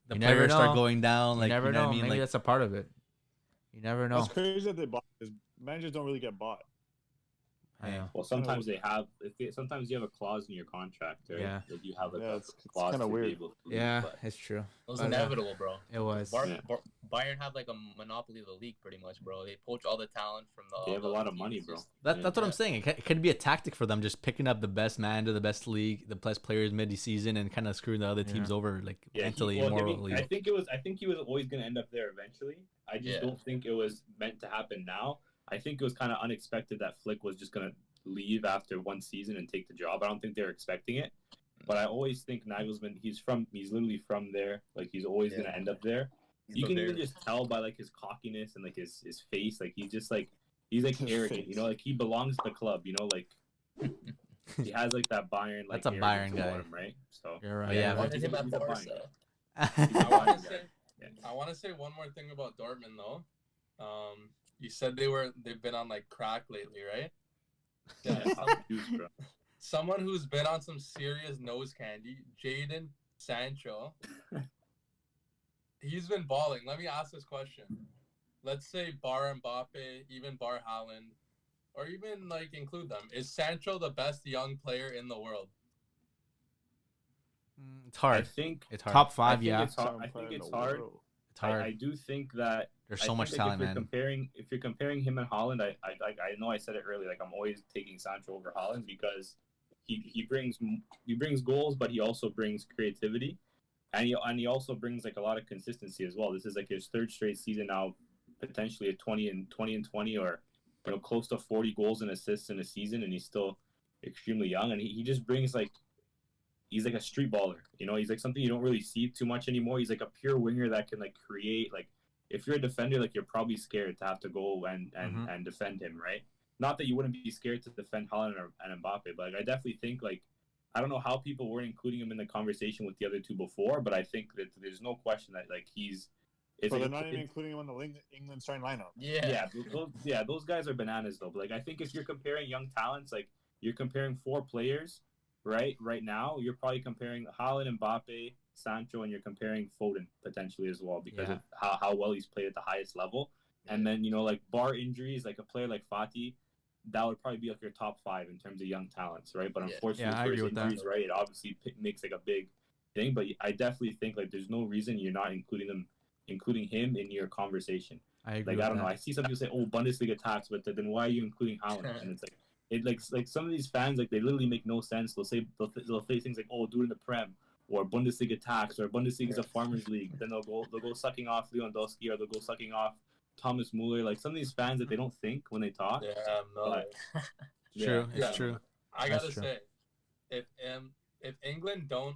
the You never players start know. going down. Like You never you know know. what I mean? Maybe Like that's a part of it. You never know. It's crazy that they bought because managers don't really get bought. I know. Well, sometimes they have. Sometimes you have a clause in your contract, right? Yeah. That you have like Yeah, a it's clause kinda to weird. be able to leave, Yeah, but- it's true. It was But, inevitable, bro. It was. Yeah. Bayern have like a monopoly of the league, pretty much, bro. They poach all the talent from the. They have a the lot of teams. money, It's bro. just- that's what I'm saying. It could be a tactic for them, just picking up the best man to the best league, the best players mid-season, and kind of screwing the other teams over, like Yeah, mentally well, and I mean, morally. I think he was always going to end up there eventually. I just Yeah. don't think it was meant to happen now. I think it was kind of unexpected that Flick was just going to leave after one season and take the job. I don't think they were expecting it. But I always think Nagelsmann, he's literally from there. Like he's always going to end up there. He's You can even Bavarian. just tell by like his cockiness and like his face. Like he's like His arrogant, face. like he belongs to the club, like he has like that Bayern like That's a Bayern arrogance about guy. him, right? So You're right. Oh, yeah, I wanted he's him a- at he's a Bayern Barca. guy. I want to say, Yeah. I want to say one more thing about Dortmund though. You said they've been on like crack lately, right? Yeah, huge, bro. Someone who's been on some serious nose candy, Jadon Sancho. He's been balling. Let me ask this question. Let's say bar Mbappe, even bar Haaland, or even like include them. Is Sancho the best young player in the world? It's I hard. think It's hard. Top I 5, think yeah. it's hard. I think it's hard. It's hard. I do think that There's I so think, much like, talent, if you're man. if you're comparing him and Holland, I know I said it earlier. Like I'm always taking Sancho over Holland because he brings goals, but he also brings creativity, and he also brings like a lot of consistency as well. This is like his third straight season now, potentially a 20 and 20, or close to 40 goals and assists in a season, and he's still extremely young, and he just brings like. He's like a street baller, he's like something you don't really see too much anymore. He's like a pure winger that can like create, like if you're a defender, like you're probably scared to have to go and defend him, right? Not that you wouldn't be scared to defend Haaland and Mbappe, but like, I definitely think like, I don't know how people weren't including him in the conversation with the other two before, but I think that there's no question that like But they're not even including him on the England starting lineup. Yeah. those guys are bananas though. But like I think if you're comparing young talents, like you're comparing 4 players, right now, you're probably comparing Haaland, Mbappe, Sancho, and you're comparing Foden potentially as well because of how well he's played at the highest level. And then like bar injuries, like a player like Fati, that would probably be like your top 5 in terms of young talents, right? But unfortunately, I for agree his with that. injuries, right, it obviously makes like a big thing. But I definitely think like there's no reason you're not including him in your conversation. I agree. Like I with don't know. that. I see some people say, "Oh, Bundesliga tax," but then why are you including Haaland? And it's like like some of these fans, like they literally make no sense. They'll say things like, "Oh, do it in the prem," or Bundesliga tax, or Bundesliga is a farmers league. Then they'll go sucking off Lewandowski, or they'll go sucking off Thomas Muller. Like some of these fans that they don't think when they talk. Yeah, no. But, True. yeah. It's true. I That's gotta true. say, if England don't,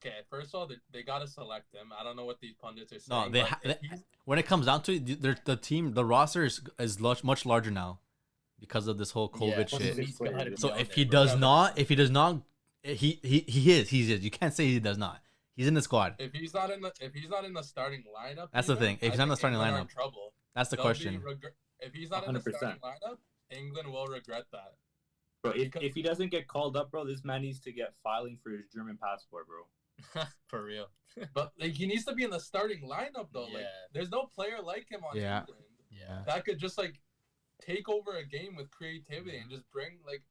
okay, first of all, they gotta select him. I don't know what these pundits are saying. No, but if he's- when it comes down to it, the roster is much larger now because of this whole COVID Yeah, shit. he's gotta be So on if there, he bro. does not, he is. You can't say he does not. He's in the squad. if he's not in the starting lineup, That's the even, thing. If he's I not in the think starting England are in lineup, trouble. That's the They'll be question. if he's not in the 100%. starting lineup, England will regret that. Bro, if he doesn't get called up, bro, this man needs to get filing for his German passport, bro. For real. But like he needs to be in the starting lineup though. Like Yeah. there's no player like him on Yeah. England Yeah. that could just like take over a game with creativity and just bring like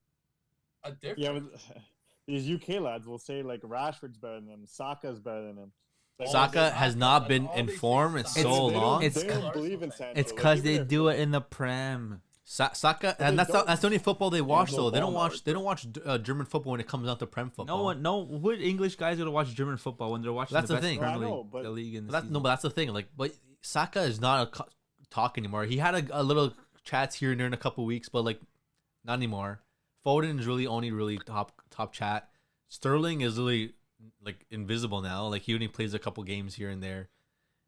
a difference. Yeah, but these UK lads will say like Rashford's better than him, Saka's better than him. Like, Saka has not been all in they say form is in Saka. so they don't- long. It's They don't cause- believe in Sancho. It's Like, because even they if- do it in the Prem. Saka, But and they that's the only football they watch no though. They don't ball watch. They don't watch German football when it comes down to Prem football. No one, no. What English guys gonna watch German football when they're watching That's the the best thing. Premier I League, know, but- the league in the But season? that's the thing. Like, but Saka is not a talk anymore. He had a little chats here and there in a couple weeks, but like not anymore. Foden is really only top chat. Sterling is really like invisible now. Like he only plays a couple games here and there.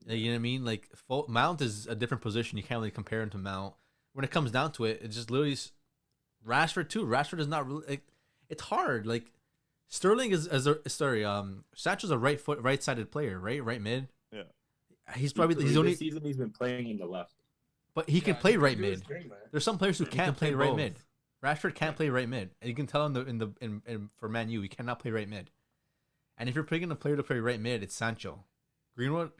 Like, you know what I mean? Like Mount is a different position. You can't really compare him to Mount. When it comes down to it, it's just literally Rashford too. Rashford is not really. Like, it's hard. Like Sterling Sancho's a right-sided player, right mid. Yeah. He's probably he's this only, season he's been playing in the left. but he can Yeah, play he right do his mid. thing, man. There's some players who He can't can play play right both. mid. Rashford can't play right mid, and you can tell in for Man U, he cannot play right mid. And if you're picking a player to play right mid, it's Sancho. Greenwood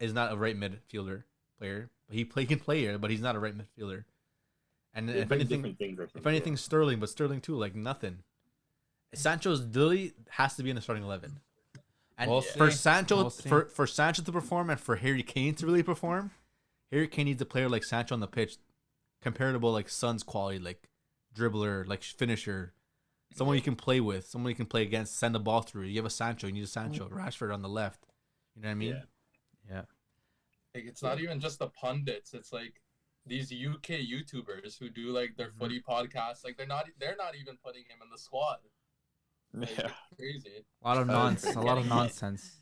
is not a right midfielder player, but he can play it, but he's not a right midfielder. And They if bring anything, different things, I think, if anything, Sterling, but Sterling too, like nothing. Sancho's literally has to be in the starting 11. And We'll for see. Sancho, We'll see. for Sancho to perform and for Harry Kane to really perform, Harry Kane needs a player like Sancho on the pitch, comparable like Son's quality, like dribbler, like finisher, someone you can play with, someone you can play against, send the ball through. You have a Sancho, you need a Sancho. Rashford on the left. You know what I mean? Yeah. Like, it's not even just the pundits. It's like these UK YouTubers who do like their footy podcasts. Like they're not even putting him in the squad. Like, Yeah. it's crazy. A lot of nonsense. A lot of Getting it. nonsense.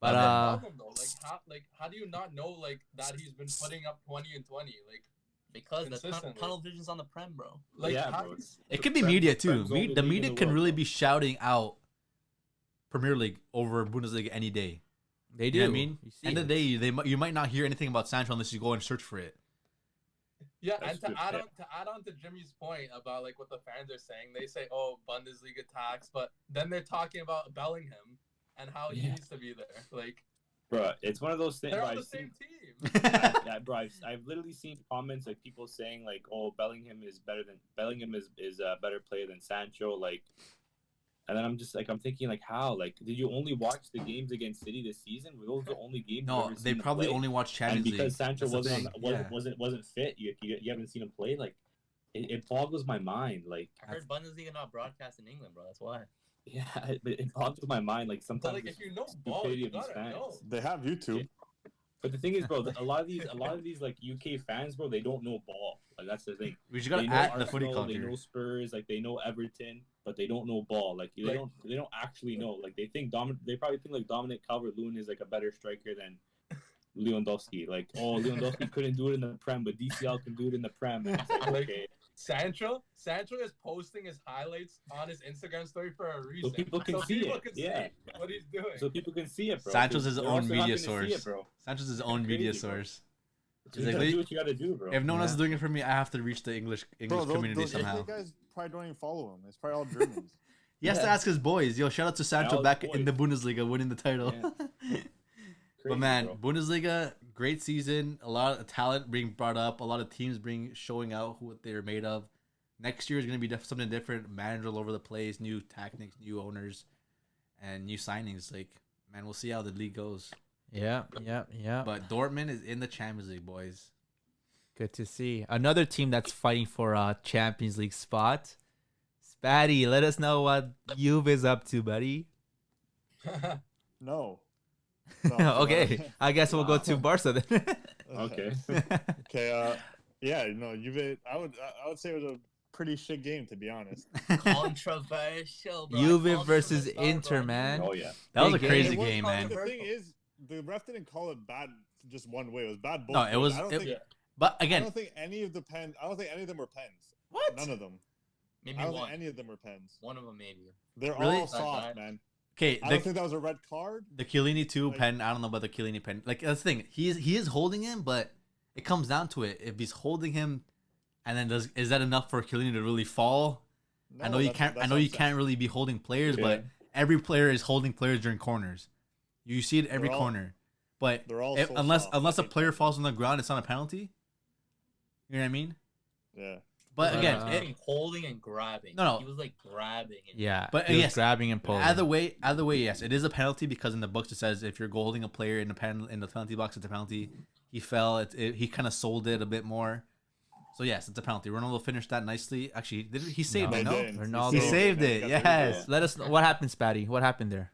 But That's the uh, problem, though. How do you not know like that he's been putting up 20 and 20? Like Because the Consistently. tunnel vision's on the Prem, bro. Yeah, how- bro. It could be media too. Prem's only The league in media the can world, really bro. be shouting out Premier League over Bundesliga any day. they do. You know what I mean? You see End of it. the day, you might not hear anything about Sancho unless you go and search for it. Yeah, That's and to true, add yeah. on to Jimmy's point about like what the fans are saying, they say, "Oh, Bundesliga tax," but then they're talking about Bellingham and how he Yeah. needs to be there. Like Bro, it's one of those things. they're Bro, on the I've same seen- team. yeah, bro, I've literally seen comments like people saying like, "Oh, Bellingham is a better player than Sancho." Like, and then I'm thinking like, how? Like, did you only watch the games against City this season? Were those the only games? you've No, ever they seen him probably play? only watch And Champions League. because Sancho That's the wasn't thing. wasn't fit, you haven't seen him play. Like, it boggles my mind. Like, I heard Bundesliga not broadcast in England, bro. That's why. yeah, it boggles my mind. Like But sometimes like the if you know ball, stupidity you of these gotta fans. know. They have YouTube. But the thing is, bro, a lot of these like UK fans, bro, they don't know ball. Like that's the thing. We just They gotta know add the footy Arsenal, they culture. know Spurs, like they know Everton, but they don't know ball. Like they Like- don't actually know. Like they probably think like Dominic Calvert-Lewin is like a better striker than Lewandowski. Like, oh, Lewandowski couldn't do it in the Prem, but DCL can do it in the Prem. And it's like, Like, okay, Sancho is posting his highlights on his Instagram story for a reason. people can see people it, can yeah. see what he's doing. so people can see it, bro. Sancho's his They're own also not media gonna see source. it, bro. Sancho's his own Crazy, media bro. source. You like, gotta do what you gotta do, bro. If no one else Yeah. is doing it for me, I have to reach the English Bro, community those somehow. UK guys probably don't even follow him. It's probably all Germans. He has to Yeah. ask his boys. Yo, shout out to Sancho all his back in the boys. Bundesliga, winning the title. Yeah. But Crazy, man, bro. Bundesliga, great season. A lot of talent being brought up. A lot of teams showing out what they're made of. Next year is going to be something different. Manager all over the place, new tactics, new owners, and new signings. Like, man, we'll see how the league goes. Yeah. But Dortmund is in the Champions League, boys. Good to see. Another team that's fighting for a Champions League spot. Spatty, let us know what Juve is up to, buddy. No. Okay, I guess we'll go to Barca then. Okay. Okay. Yeah. No. Juve. I would say it was a pretty shit game, to be honest. Controversial, bro. Juve I called versus from the start, Inter, bro. man. Oh yeah. That was a Big crazy game. game, man. The thing is, the ref didn't call it bad just one way. It was bad both No, it ways. was. I don't it- think. But I again, don't think any of the pens. I don't think any of them were pens. What? None of them. Maybe I don't one. think any of them were pens. One of them, maybe. They're Really? all soft, That guy. man. okay, I don't think that was a red card. the Chiellini 2 Like- pen. I don't know about the Chiellini pen. Like that's the thing. He is holding him, but it comes down to it. If he's holding him, and then is that enough for Chiellini to really fall? No, I know you that's- can't. that's I know what you I'm saying. can't really be holding players, Yeah. but every player is holding players during corners. You see it every They're all- corner. But they're all if, so unless soft. unless I a hate player that. falls on the ground, it's not a penalty. You know what I mean? Yeah. But But, again, He was holding and grabbing. No. He was like grabbing. And Yeah, But, he was yes, grabbing and pulling. either way, yes, it is a penalty because in the books it says if you're holding a player in the penalty box, it's a penalty. He fell. He kind of sold it a bit more. So yes, it's a penalty. Ronaldo finished that nicely. Actually, he saved No, it. They No, didn't. Ronaldo- he He saved and it. got the Yes. result. Let us know what happened, Spatty. What happened there?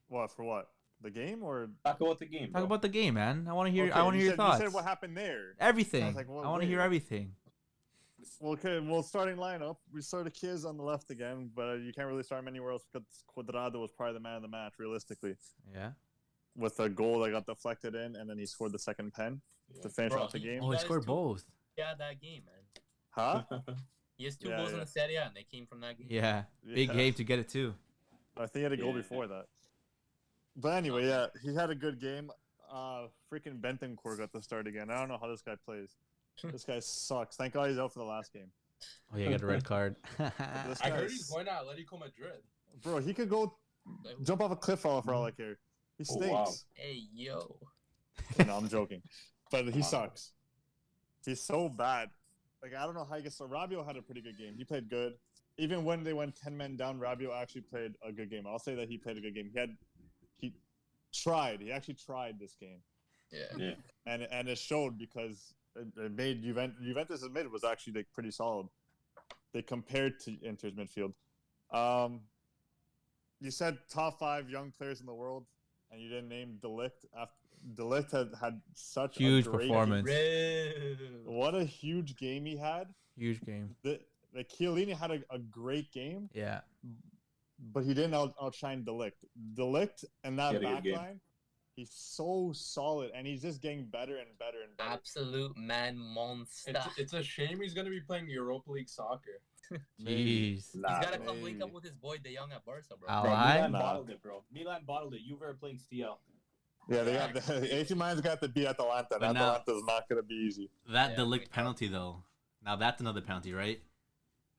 What for? What the game or? Talk about the game. Talk Bro. about the game, man. I want to hear. Okay, I want to you hear your said- thoughts. You said what happened there. Everything. I was like, well, I want to hear wait. everything. Well, okay. Well, starting lineup, we started Kiz on the left again, but you can't really start him anywhere else because Cuadrado was probably the man of the match, realistically, Yeah. with a goal that got deflected in, and then he scored the second pen to finish Bro, off the game. Oh, he That is scored too- both. Yeah, that game, man. Huh? He has 2 Yeah, goals in yeah. the Serie A, and they came from that game. Yeah. Big Yeah. game to get it too. I think he had a goal Yeah. before that. But anyway, yeah, he had a good game. Freaking Bentoncourt got the start again. I don't know how this guy plays. This guy sucks. Thank God he's out for the last game. Oh, yeah, got a red card. This I guy heard is- he's going to Atletico Madrid. Bro, he could go Like, jump off a cliff for all I care. He Oh, stinks. wow. hey, yo. No, I'm joking. But he Wow. sucks. He's so bad. Like, I don't know how he gets. So Rabiot had a pretty good game. He played good. Even when they went 10 men down, Rabiot actually played a good game. I'll say that he played a good game. He tried. He actually tried this game. Yeah. Yeah. And it showed because it made Juventus' mid was actually like pretty solid. They compared to Inter's midfield. You said top 5 young players in the world, and you didn't name Delict. Delict had such Huge a great performance. What a huge game he had. Huge game. The Chiellini had a great game, Yeah. but he didn't outshine Delict. Delict and that He had a good back game. line, he's so solid, and he's just getting better and better and better. Absolute man monster. It's a shame he's going to be playing Europa League soccer. Jeez. He's got to come maybe. link up with his boy De Jong at Barca, bro. Ow. Bro, Alright. Milan Nah. bottled it, bro. Milan bottled it. Juve are playing CL. Yeah, they got the AC Milan's got to be Atalanta. But And now- Atalanta's not gonna be easy. That Yeah, Delict we- penalty though. Now that's another penalty, right?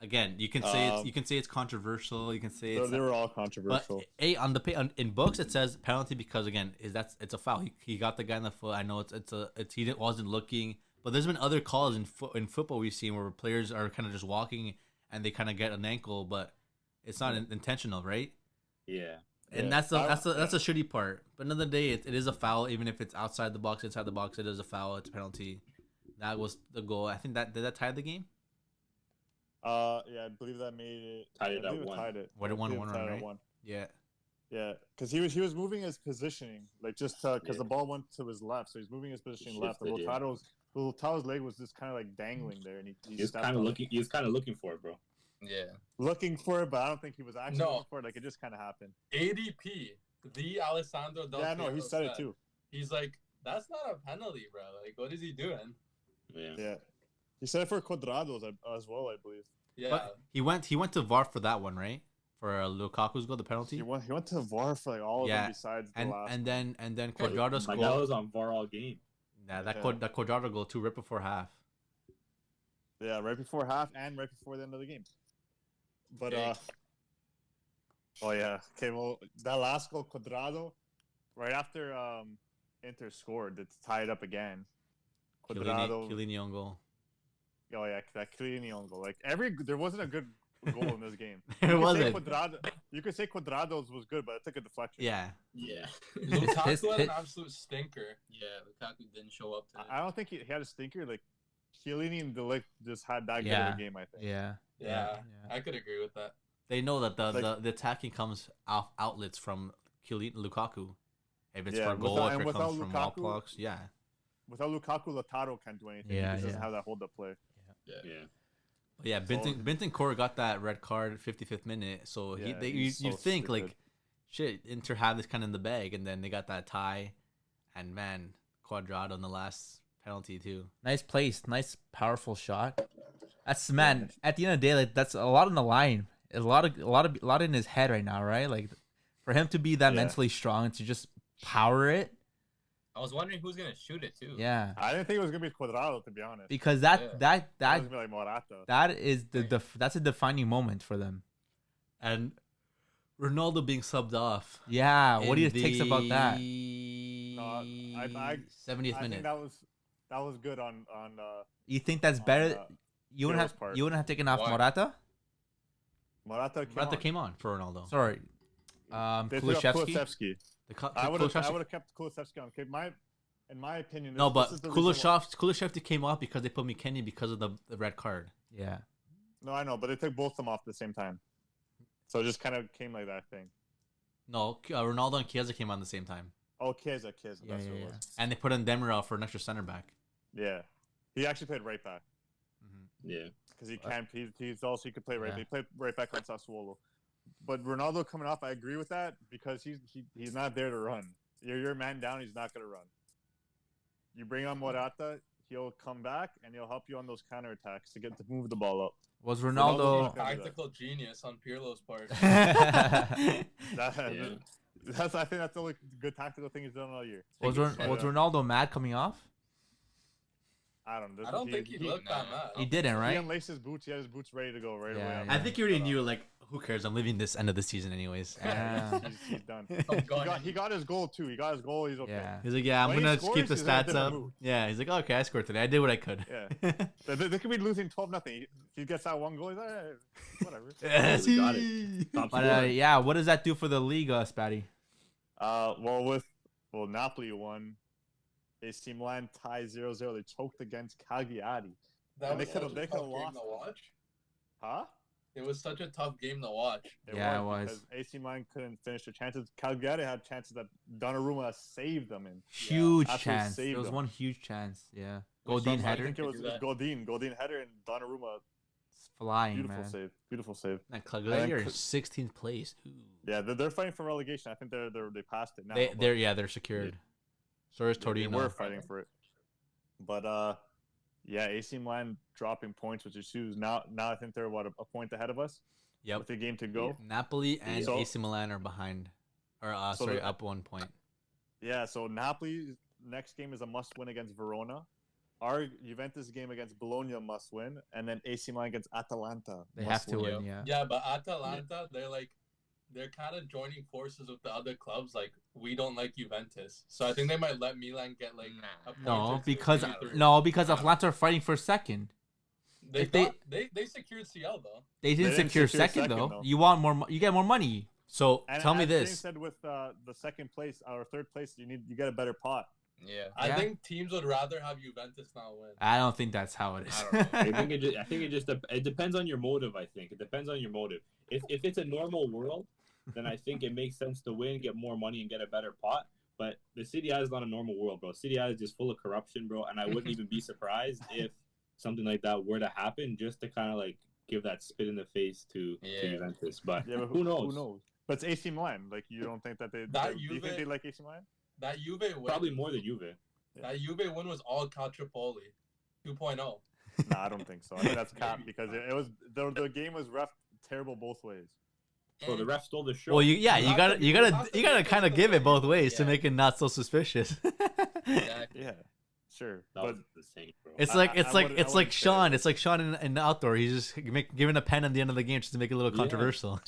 Again, you can say it's controversial. You can say They it's were all but controversial. in books it says penalty because again it's a foul. He got the guy in the foot. I know he wasn't looking, but there's been other calls in football we've seen where players are kind of just walking and they kind of get an ankle, but it's not intentional, right? Yeah. And Yeah. that's a shitty part. But another day, it is a foul, even if it's outside the box, inside the box. It is a foul. It's a penalty. That was the goal. I think did that tie the game. Yeah, I believe that made it. Tied it I at believe 1. Tied it. What, I 1-1 believe it tied it at right? 1. Yeah. Yeah, because he was moving his positioning, like just because Yeah. the ball went to his left, so he's moving his positioning left. And Shifted, yeah. Lautaro's leg was just kind of like dangling there, and he He's stepped kind of on it. looking. He's kind of looking for it, bro. Yeah. looking for it, but I don't think he was actually No. looking for it. Like it just kind of happened. ADP, the Alessandro Del Yeah, no, he Piero said it too. He's like, that's not a penalty, bro. Like, what is he doing? Yeah. Yeah, he said it for Cuadrados as well, I believe. Yeah. But he went to VAR for that one, right? For Lukaku's goal, the penalty. He went to VAR for like all of Yeah, them besides the and last. and then Wait, Cuadrado's my goal. guy was on VAR all game. Yeah, Yeah. that Cuadrado goal too, right before half. Yeah, right before half and right before the end of the game. But Big. oh yeah, okay. Well, that last goal, Cuadrado, right after Inter scored, it's tied up again. Cuadrado. Chiellini on goal. Oh yeah, that Chiellini on goal. Like there wasn't a good goal in this game. There You could say wasn't. You could say Cuadrado's was good, but it took a deflection. Yeah. Yeah. Lukaku had his- an absolute stinker. Yeah, Lukaku didn't show up today. I don't think he had a stinker. Like Chiellini and Delict just had that good Yeah. of a game. I think. Yeah. Yeah, Yeah. I could agree with that. They know that the Like- the attacking comes off outlets from Chiellini Lukaku. If it's Yeah, for goal, without- if and it without comes from wall Lukaku- blocks, yeah. Without Lukaku, Lautaro can't do anything. Yeah, he just doesn't yeah. have that hold up play. Yeah. But yeah, Bentoncourt got that red card 55th minute, so Yeah, you he's so think like, stupid. shit, Inter had this kind of in the bag, and then they got that tie, and man, Cuadrado in the last penalty too. Nice place, nice powerful shot. That's man. At the end of the day, like that's a lot on the line. A lot in his head right now, right? Like for him to be that Yeah. mentally strong and to just power it. I was wondering who's gonna shoot it too. Yeah, I didn't think it was gonna be Cuadrado, to be honest. because that Yeah. that That was that gonna be like Morata. that is that's a defining moment for them. And Ronaldo being subbed off. Yeah, what do you in think about that? No, I 70th I minute. think that was good on You think that's on, better? You wouldn't Pirlo's have part. you wouldn't have taken off Why? Morata? Morata. Morata came on for Ronaldo. Sorry, They took out Kulusevski. Kulusevski. I would have kept Kulusevski on. Okay, in my opinion, No, but this is the reason why- Kulusevski came off because they put McKennie because of the red card. Yeah, No, I know, but they took both of them off at the same time, so it just kind of came like that thing. No, Ronaldo and Chiesa came on at the same time. Oh, Chiesa, that's Yeah, what yeah, it yeah. was. And they put in Demiral for an extra center back. Yeah, he actually played right back Yeah. because he can. He's also he could play right. Yeah. He played right back on Sassuolo. But Ronaldo coming off, I agree with that because he's not there to run. You're a man down. He's not going to run. You bring on Morata, he'll come back and he'll help you on those counterattacks to move the ball up. was Ronaldo's Ronaldo? not gonna do Tactical genius on Pirlo's part. That, Yeah. I think that's the only good tactical thing he's done all year. was But, Ronaldo mad coming off? I don't know. I don't think he looked that mad. He didn't, He right? unlaced his boots. He had his boots ready to go right Yeah, away. yeah. I think you already knew, like, who cares? I'm leaving this end of the season anyways. Yeah. He's done. I'm going. He got his goal too. He got his goal. He's okay. Yeah. He's like, yeah, I'm When he gonna just keep the scores, he's in a stats different up. mood. Yeah, he's like, okay, I scored today. I did what I could. Yeah. They could be losing 12-0. He gets that one goal. He's like, whatever. Yes, We got it. Top But scorer. yeah, what does that do for the Liga, Spatty? Napoli won. AC Milan tie 0-0. They choked against Cagliari. That And was they such could've- a they tough could've game lost to it. watch. Huh? It was such a tough game to watch. Yeah, it was. Because AC Milan couldn't finish their chances. Cagliari had chances that Donnarumma saved them in. Huge absolutely chance. saved There was them. one huge chance. Yeah. Which Godin one? I header. think it was That. Godin header and Donnarumma. It's flying, Beautiful man. save. Beautiful save. And Cagliari are in Cl- 16th place. Ooh. Yeah, they're fighting for relegation. I think they passed it now. They, but they're secured. So is they Torino. were fighting for it. But yeah, AC Milan dropping points, which is huge. Now I think they're a point ahead of us Yep. with a game to go. Napoli and So- AC Milan are behind, or So sorry, the- up 1 point. Yeah, so Napoli next game is a must-win against Verona. Our Juventus game against Bologna must win, and then AC Milan against Atalanta. They must have to win. win, yeah. Yeah, but Atalanta, they're kind of joining forces with the other clubs. Like, we don't like Juventus, so I think they might let Milan get like a point or No, two, because maybe three. Atlanta are fighting for second. They if they- got, they secured CL though. They didn't didn't secure secure second, second, though. though. You want more? You get more money. So And tell me as James this. said with the second place or third place, you get a better pot. Yeah, I Yeah. think teams would rather have Juventus not win. I don't think that's how it is. I don't know. I think it depends on your motive. I think it depends on your motive. If it's a normal world, then I think it makes sense to win, get more money, and get a better pot. But the City A is not a normal world, bro. City A is just full of corruption, bro. And I wouldn't even be surprised if something like that were to happen, just to kind of like give that spit in the face to Juventus. But Yeah, but who knows? Who knows? But it's AC Milan. Like, you don't think that do you think Juve- they like AC Milan? That Juve win, Probably more than Juve. that Juve win was all Calciopoli 2.0. Nah, I don't think so. I think that's cap because it was the game was ref terrible both ways. So the ref stole the show. Well, you You have to kind of give it both ways to Yeah. make it not so suspicious. Exactly. Yeah, sure. that But was the same, bro. It's I like it's like wouldn't- I it's like wouldn't say Sean. it. It's like Sean in the outdoor. He's just giving a pen at the end of the game just to make it a little Yeah. controversial.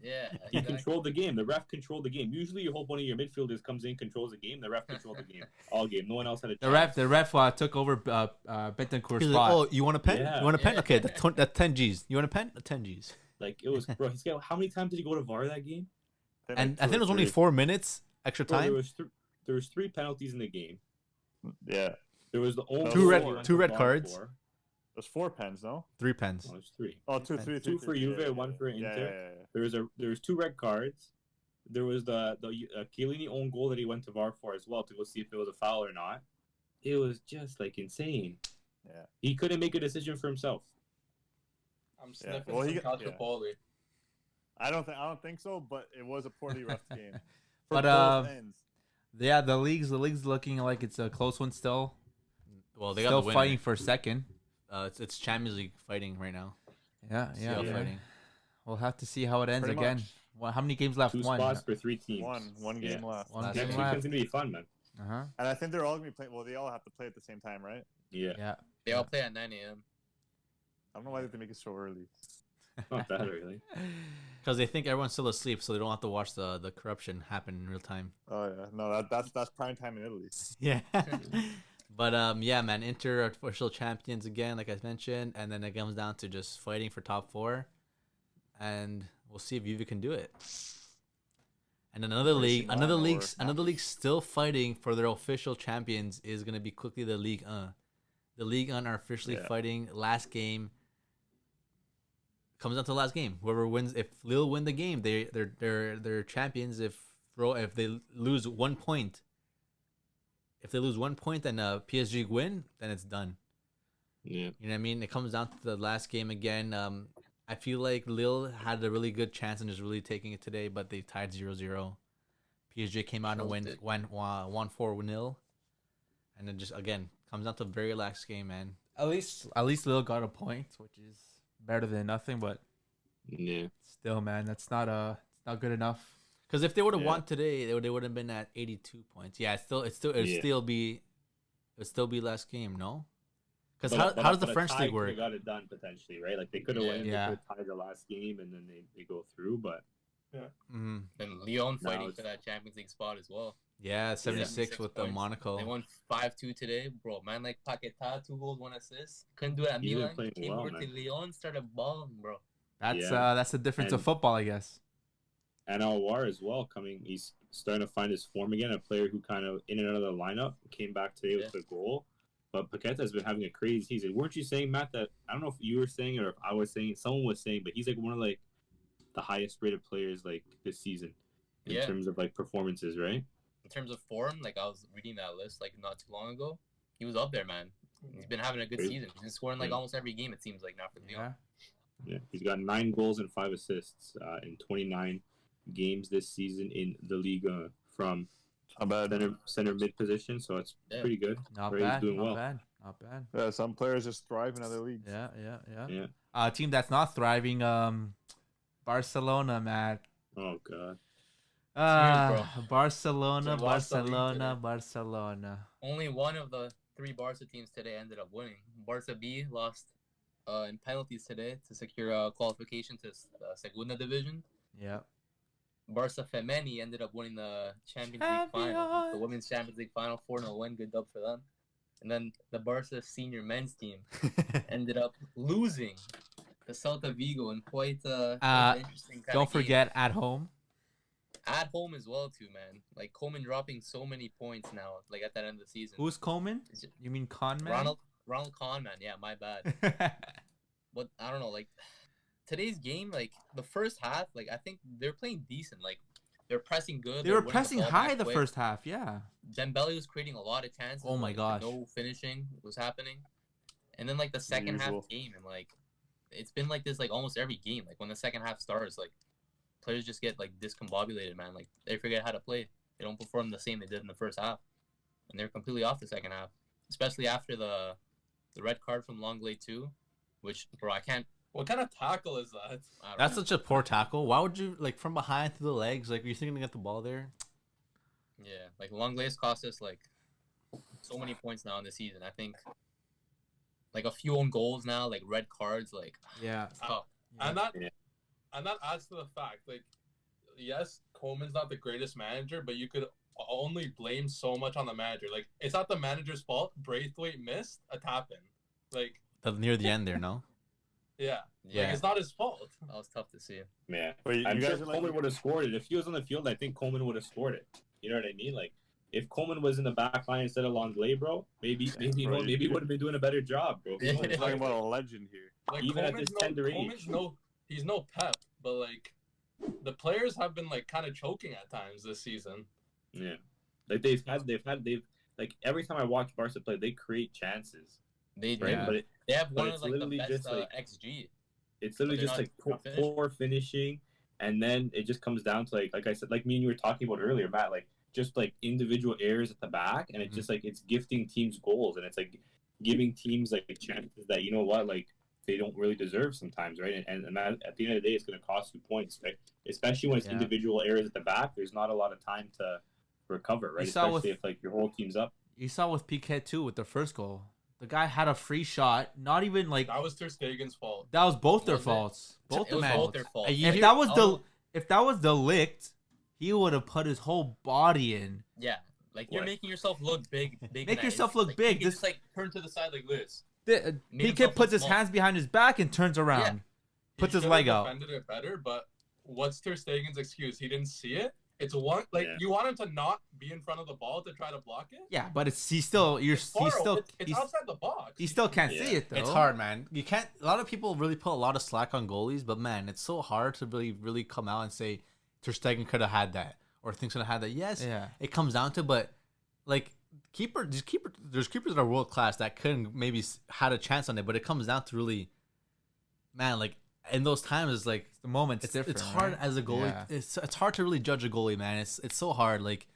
Yeah, He exactly. controlled the game. The ref controlled the game. Usually, you hope one of your midfielders comes in, controls the game. The ref controlled the game all game. No one else had a chance. The ref took over Bentancur's He's spot. like, oh, you want a pen? Yeah. You want a pen? Yeah. Okay, that's 10 G's. You want a pen? 10 G's. Like it was, bro. How many times did he go to VAR that game? And I think it was only 4 minutes extra Bro, time. there was 3 penalties in the game. yeah, There was the only Two red- one he went two to red VAR cards. for. there's 4 pens, no? 3 pens. Oh, there's 3. Oh, two, three, Two for three. Juve, one for Yeah, Inter. yeah. There was 2 red cards. There was the Chiellini own goal that he went to VAR for as well to go see if it was a foul or not. It was just like insane. Yeah. He couldn't make a decision for himself. I'm sniffing Well, some he got- Calciopoli. I don't think so, but it was a poorly ref game. For But, both ends. Yeah, the league's looking like it's a close one still. Well, they got Still the winner. fighting for second. It's Champions League fighting right now. Yeah, yeah. Still yeah. fighting. We'll have to see how it ends Pretty again. much. Well, how many games left? 2 One. spots for 3 teams. One game left. One Last game Next game. weekend's left. gonna be fun, man. Uh-huh. And I think they're all gonna be playing. Well, they all have to play at the same time, right? Yeah. Yeah. They all play at 9 a.m. I don't know why they make it so early. Not that early. Because they think everyone's still asleep, so they don't have to watch the corruption happen in real time. Oh yeah, no, that's prime time in Italy. Yeah. But yeah, man, Inter are official champions again, like I mentioned, and then it comes down to just fighting for top 4, and we'll see if Juve can do it. And another league still fighting for their official champions is gonna be quickly the Ligue 1. The Ligue 1 are officially fighting last game. Comes down to the last game. Whoever wins, if Lille win the game, they're champions. If they lose 1 point. If they lose 1 point and PSG win, then it's done. Yeah. You know what I mean? It comes down to the last game again. I feel like Lille had a really good chance and just really taking it today, but they tied 0-0. PSG came out and won 4-0. And then just, again, comes down to the very last game, man. At least Lille got a point, which is better than nothing, but Yeah. still, man, that's not good enough. Because if they would have won today, they would have been at 82 points. Yeah, it'd still be last game, no? Because how does the French league work? They got it done potentially, right? Like they could have won, they could tie the last game, and then they go through. But Then Lyon fighting for that Champions League spot as well. Yeah, 76 with the points. Monaco. They won 5-2 today, bro. Man, like Paquetá, 2 goals, 1 assist. Couldn't do it at He's been Milan. playing Came well, over to man. Lyon, started balling, bro. That's the difference of football, I guess. And Alwar as well he's starting to find his form again. A player who kind of in and out of the lineup came back today with a goal. But Paquetá has been having a crazy season. Weren't you saying, Matt, that I don't know if you were saying it or if I was saying it, someone was saying, but he's like one of like the highest rated players like this season in terms of like performances, right? In terms of form, like I was reading that list like not too long ago. He was up there, man. He's been having a good season. He's been scoring like almost every game, it seems like, now for Lyon. Yeah, he's got 9 goals and 5 assists in 29 games this season in the Liga from center mid position. So it's pretty good. Not He's bad. doing Not well. bad. Not bad. Yeah, some players just thrive in other leagues. Yeah. A team that's not thriving, Barcelona, Matt. Oh god. Barcelona. Only one of the 3 Barca teams today ended up winning. Barca B lost in penalties today to secure qualification to Segunda Division. Yeah. Barca Femeni ended up winning the Champions League final, the Women's Champions League final, 4-0 win, good dub for them. And then the Barca senior men's team ended up losing to Celta Vigo in quite an interesting kind Don't of game. forget at home. At home as well too, man. Like Coleman dropping so many points now, like at that end of the season. Who's Coleman? You mean Conman? Ronald Conman, yeah, my bad. But I don't know, like today's game, like the first half, like I think they're playing decent. Like they're pressing good. They were pressing high the first half, yeah. Dembele was creating a lot of chances. Oh my gosh. No finishing was happening. And then like the second half game, and like it's been like this like almost every game. Like when the second half starts, like players just get like discombobulated, man. Like they forget how to play. They don't perform the same they did in the first half, and they're completely off the second half. Especially after the red card from Longley too, which bro, I can't. What kind of tackle is that? That's such a poor tackle. Why would you like from behind to the legs? Like, are you thinking to get the ball there? Yeah, like Longley's cost us like so many points now in the season. I think like a few own goals now, like red cards, like yeah. It's tough. And that adds to the fact, like, yes, Coleman's not the greatest manager, but you could only blame so much on the manager. Like, it's not the manager's fault. Braithwaite missed a tap-in. Like, Near the end there, no? Yeah. Yeah. Like, it's not his fault. That was tough to see. Yeah. But I'm you sure guys are Coleman would have scored it. If he was on the field, I think Coleman would have scored it. You know what I mean? Like, if Coleman was in the back line instead of Longley, bro, maybe he would have been doing a better job, bro. Yeah. We're talking about a legend here. Like, Even at this tender age. He's no Pep, but, like, the players have been, like, kind of choking at times this season. Yeah. Like, they've like, every time I watch Barca play, they create chances. They do. Right? But They have one but of like the best just, like, XG. it's literally they're just not like poor finishing, and then it just comes down to like I said, like me and you were talking about earlier, Matt, like just like individual errors at the back, and it's just like it's gifting teams goals, and it's like giving teams like chances that, you know what, like they don't really deserve sometimes, right? And that, at the end of the day, it's going to cost you points, right? Especially when it's individual errors at the back. There's not a lot of time to recover, right? Especially if like your whole team's up. You saw with Piqué too with the first goal. The guy had a free shot, not even like That was Ter Stegen's fault. that was both their Was it? faults. both It was man. both their fault. If that was the licked, he would have put his whole body in. Yeah, like you're making yourself look big. Make yourself look like, big. You can just like turn to the side like this. Made PK himself puts look his small. hands behind his back and turns around. Puts He his should've leg out. defended it better, but what's Ter Stegen's excuse? He didn't see it. It's one like Yeah. you want him to not be in front of the ball to try to block it. Yeah, but it's It's outside the box. he still can't see Yeah. it though. It's hard, man. You can't. A lot of people really put a lot of slack on goalies, but man, it's so hard to really come out and say Ter Stegen could have had that or things could have had that. Yes, Yeah. it comes down to, but like there's keepers that are world class that couldn't maybe had a chance on it, but it comes down to really, man, like in those times, it's like The moment's it's different. hard right? as a goalie. Yeah. It's hard to really judge a goalie, man. It's so hard. Like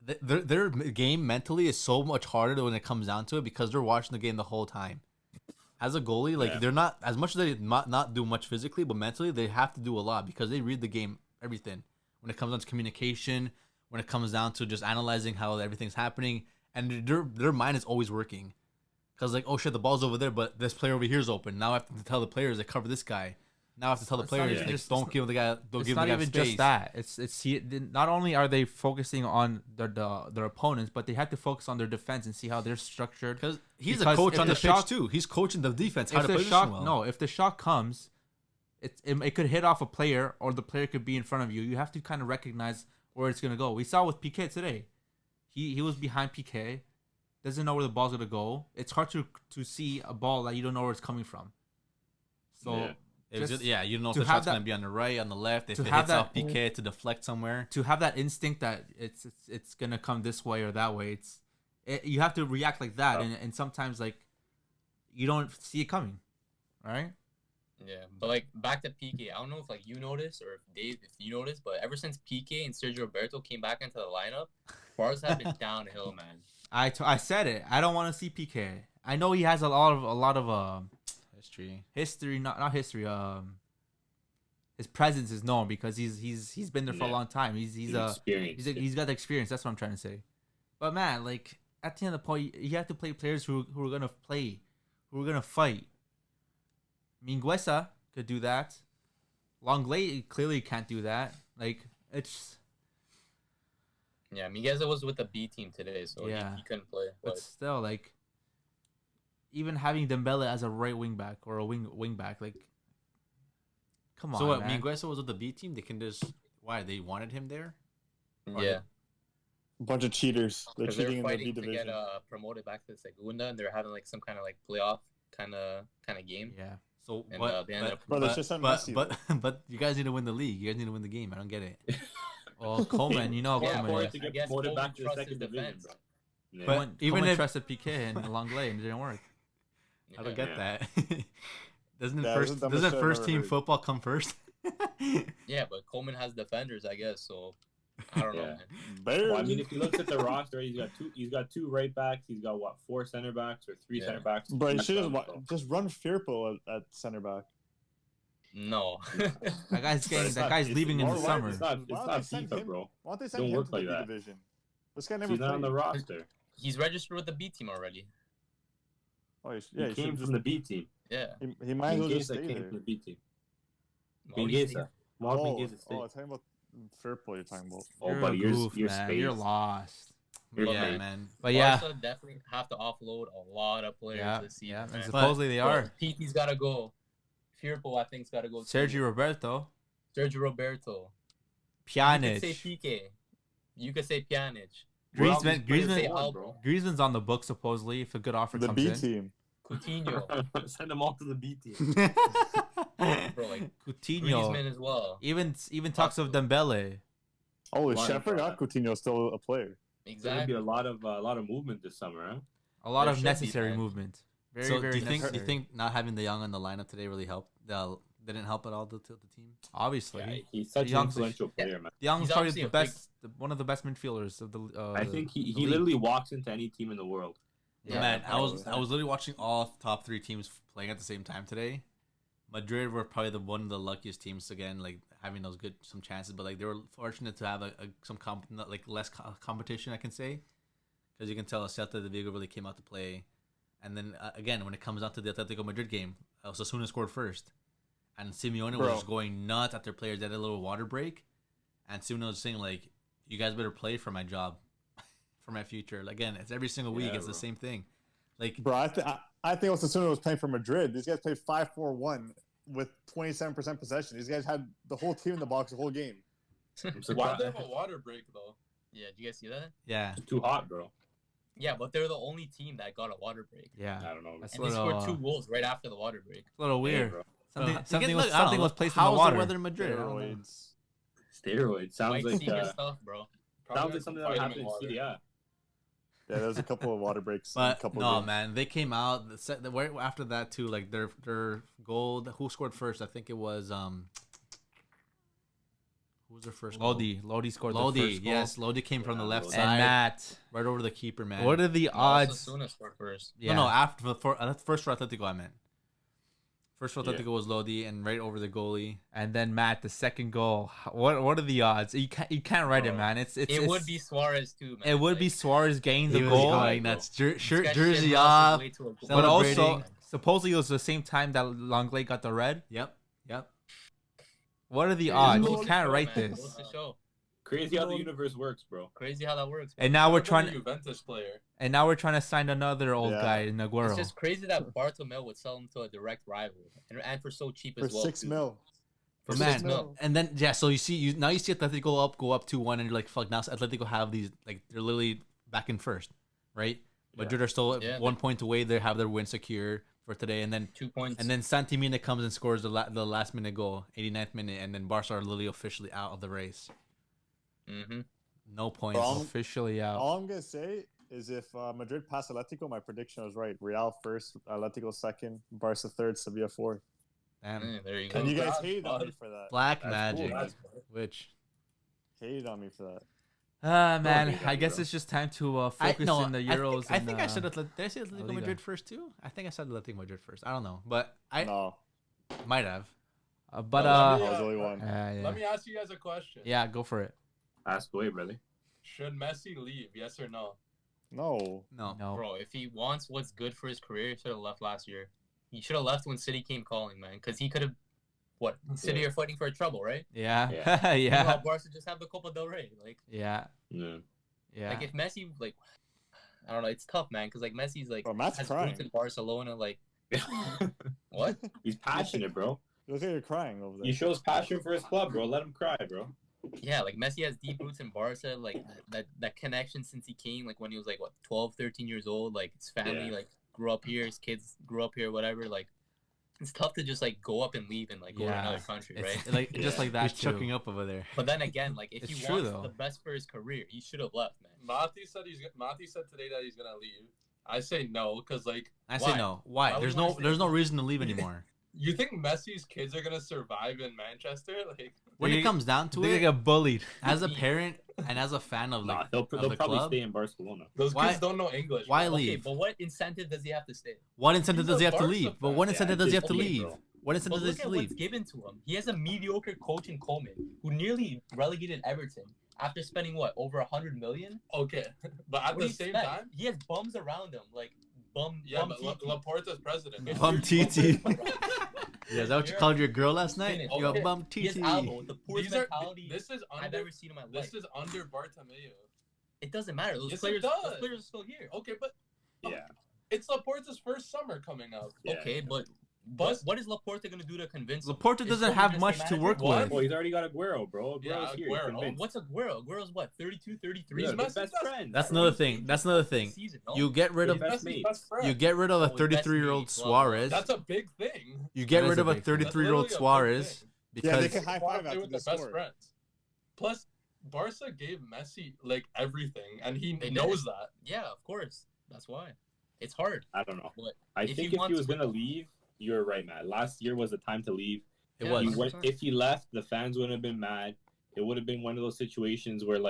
their game mentally is so much harder when it comes down to it because they're watching the game the whole time. As a goalie, like Yeah. they're not as much as they not do much physically, but mentally they have to do a lot because they read the game, everything. When it comes down to communication, when it comes down to just analyzing how everything's happening, and their mind is always working. Cause like, oh shit, the ball's over there, but this player over here is open. Now I have to tell the players to cover this guy. Now I have to tell the It's not players even like, just- don't give the guy, don't It's give not the guy even space. just that. It's not only are they focusing on their opponents, but they have to focus on their defense and see how they're structured. Because he's Because a coach if on the the pitch shot- too. He's coaching the defense how If to the position shot well. if the shot comes, it could hit off a player or the player could be in front of you. You have to kind of recognize where it's gonna go. We saw with PK today. He was behind PK, doesn't know where the ball's gonna go. It's hard to see a ball that you don't know where it's coming from. So Yeah. You don't know if to the have shot's that- gonna be on the right, on the left. If to it have hits off that- PK to deflect somewhere. to have that instinct that it's gonna come this way or that way, you have to react like that, and sometimes like you don't see it coming, right? Yeah, but like back to PK, I don't know if like you noticed or if Dave, if you noticed, but ever since PK and Sergio Roberto came back into the lineup, bars have been downhill, man. I said it. I don't want to see PK. I know he has a lot of History. not history. His presence is known because he's been there for a Yeah. long time. He's experienced. he's got the experience. That's what I'm trying to say. But man, like at the end of the point, you have to play players who are gonna play, who are gonna fight. Mingueza could do that. Longley clearly can't do that. Like it's Yeah, Migueza was with the B team today, so Yeah. he couldn't play. but But still like even having Dembele as a right wing back or a wing back, like come on, So what? man. Mingueza was with the B team. They can just why they wanted him there. yeah, Bunch of cheaters. They're because they're cheating in the B fighting to division. get promoted back to the Segunda, and they're having like some kind of like playoff kind of game. Yeah. So And, what? they ended up- Bro, that's just on Messi, but you guys need to win the league. You guys need to win the game. I don't get it. Well, Coleman, you know Yeah, Coleman. boy, is. to I get guess promoted Coleman back to the trusts second his division, defense. bro. Yeah. But Coleman, even Coleman if- trusted PK and Longley and it didn't work. I don't Yeah. get that. Doesn't Yeah, first this is the dumbest shit I've first ever team heard. football come first? Yeah, but Coleman has defenders, I guess. So I don't know, Yeah. man. Barely. Well, I mean, if you look at the roster, he's got two right backs. He's got what, 4 center backs or 3 Yeah. center backs. Bro, you That's should dumb, just run Firpo at center back. No. That guy's But getting it's that not- guy's it's leaving in more the why- summer. It's not Why don't they send FIFA, him- bro. Why don't they send Don't him work to the like B that. division? This guy never He's not on the played. roster. He's registered with the B team already. Oh, He he came should from the B team. Yeah. he might as well just Mingueza stay came there. from the B team. Oh, he's- Mingueza. Mark Oh, Mingueza stayed. I'm talking about Firpo you're talking about. Oh, You're buddy, a you're goof, man. spaced. You're lost. You're yeah, spaced. man. But yeah, Barca definitely have to offload a lot of players yeah, this season. yeah. And man. supposedly they are. Petey's got to go. Firpo, I think's got to go. too. Sergio Roberto, Sergio Roberto. You could say Pjanic. PK. You could say Pjanic. Where all Griezmann, these players Griezmann- going, bro? Griezmann's on the book supposedly if a good offer The comes B in. team. Coutinho. Send them all to the B team. Bro, like Coutinho. Griezmann as well. Even talks of Dembele. Holy Why shit, I not? forgot Coutinho's still a player. There's gonna be Exactly. a lot of movement this summer, huh? A lot There of should be, necessary man. movement. Very, So very do you necessary. think not having the young on the lineup today really helped? Didn't help at all to the team. Obviously, Yeah, He's such an Young's- influential player, man. Young's He's probably obviously the a big- best, one of the best midfielders of the. I think the he league. literally walks into any team in the world. Yeah, Man, I was probably. literally watching all top 3 teams playing at the same time today. Madrid were probably one of the luckiest teams again, like having those some chances, but like they were fortunate to have less competition, I can say, because you can tell Celta de Vigo really came out to play, and then again when it comes down to the Atletico Madrid game, Osasuna scored first, and Simeone was Bro. just going nuts at their players. They had a little water break, and Simeone was saying like, "You guys better play for my job, for my future." Like, again, it's every single week. Yeah, It's the bro. same thing. Like, Bro, I think Osasuna was playing for Madrid. These guys played 5-4-1 with 27% possession. These guys had the whole team in the box the whole game. I'm Why surprised. do they have a water break though? Yeah, do you guys see that? yeah, It's too hot, bro. Yeah, but they're the only team that got a water break. Yeah, I don't know. That's And they little, scored 2 goals right after the water break. it's a little Hey, weird. bro. Something Look, was I don't know, placed in the how's water. weather in Madrid? I don't know. Steroids. Steroids sounds Mike like Seeger stuff, bro. sounds like something that would happen in Serie A. Yeah, there was a couple of water breaks. in a But couple no, games. man, they came out right after that too. Like their goal. Who scored first? I think it was who was their first goal? Lodi scored the Lodi, first goal. yes, Lodi came from the Yeah, left Lodi. And side, Matt, right over the keeper, man. what are the No, odds? Osasuna scored first. Yeah. No, after that's first for Atletico. I meant first for Yeah. Atletico was Lodi and right over the goalie. And then Matt, the second goal. What are the odds? You can't write it, man. It would be Suarez too, man. It would be Like, Suarez getting the He was goal, going bro. nuts. this Shirt, guy jersey shit off. lost his way to a goal. but also Celebrating. supposedly it was the same time that Longley got the red. Yep. What are the It odds? goes You to can't show, write man. this. Goes to show. Crazy how the universe works, bro. Crazy how that works. And now we're Look at trying the to, Juventus player. and now we're trying to sign another old Yeah. guy, Naguero. It's just crazy that Bartomeu would sell him to a direct rival, and for so cheap For as well. 6 too. mil. For Man, 6 mil. And then so you see Atletico go up 2-1, and you're like, fuck. Now Atletico have these like they're literally back in first, right? Madrid are still Yeah, 1 point away. They have their win secure for today, and then 2 points. Santi Mina comes and scores the last minute goal, 89th minute, and then Barca are literally officially out of the race. Mm-hmm. No points. Wrong. Officially out. All I'm going to say is if Madrid pass Atletico, my prediction was right. Real first, Atletico second, Barca third, Sevilla fourth. Damn. There you go. And you guys Congrats, hated on me bud. for that. Black That's magic. cool. Which Hated on me for that. Man, Okay, I guess bro. it's just time to focus in the Euros. I think I and, said did I say Atletico Liga. Madrid first too? I think I said Atletico Madrid first. I don't know, but I No, might have. but Well, I let was me, the only one. yeah. Let me ask you guys a question. Yeah, go for it. Ask away, brother. Should Messi leave? Yes or no? No. No. No. Bro, if he wants what's good for his career, he should have left last year. He should have left when City came calling, man. Because he could have. What? City are fighting for trouble, right? Yeah. Yeah. Yeah. Meanwhile, Barca just have the Copa del Rey. Like, Yeah. like if Messi, like, I don't know, it's tough, man. Because like Messi's like Bro, Matt's has crying. roots in Barcelona. Like, what? He's passionate, bro. You look like you're crying over there. He shows passion for his club, bro. Let him cry, bro. Yeah, like Messi has deep roots in Barca. Like that connection since he came, like when he was like what 12, 13 years old. Like his family, Yeah. like grew up here. His kids grew up here. Whatever. Like it's tough to just like go up and leave and like go to Yeah. another country, right? It's like just Yeah. like that He's too. choking up over there. But then again, like if It's he true, wants though. the best for his career, he should have left, man. Mati said today that he's gonna leave. I say no, because like I say Why? no. Why? Why There's would I no say there's no no? reason to leave anymore. you think Messi's kids are gonna survive in Manchester? Like When They- it comes down to They it, get bullied. as a parent and as a fan of Nah, like they'll of probably the club, stay in Barcelona. those Why- kids don't know English. why bro. leave? Okay, but what incentive does he have to stay? what incentive He's does he a have to Barca leave? But fan. what Yeah, incentive does he have to okay, leave? bro. What But incentive look does he at leave? what's given to him. He has a mediocre coach in Coleman, who nearly relegated Everton after spending what over 100 million. Okay, but at What do the you same expect? time, he has bums around him, like bum. yeah, bum but TT. Laporta's president. Yes, Bum there's TT. bums around him. Yeah, is that what you You're- called your girl last night? Finish. You got Okay. bum He has TT. Albo, the poorest These are mentality this is I've under ever seen in my life. this is under Bartomeu. It doesn't matter. Those Yes, it players, does. those players are still here. Okay, but Yeah. it's Laporta's first summer coming up. Yeah. Okay, but But what is Laporta gonna do to convince him? Laporta Is doesn't Coleman have gonna much stay to manager? work What? with. Well, he's already got Aguero, bro. Aguero's Yeah, here. Aguero. He's convinced. What's Aguero? Aguero's what 32, 33. Yeah, He's they're Messi's best best friends. That's bro. another thing. That's another thing. Season, no? You get rid of Best Messi's mates. best friend. you get rid of a Oh, his best 33-year-old mates, well, Suarez. That's a big thing. You get That is rid a of a big thing. 33-year-old That's literally a big Suarez thing. Yeah, because they can high Why five play after with they the best score. friends. Plus, Barca gave Messi like everything, and he They did. knows that. Yeah, of course. That's why. It's hard. I don't know. But I if he think if he wants was to- gonna leave, you're right, Matt. Last year was the time to leave. it Yeah, was. He 100%. went, if he left, the fans wouldn't have been mad. It would have been one of those situations where,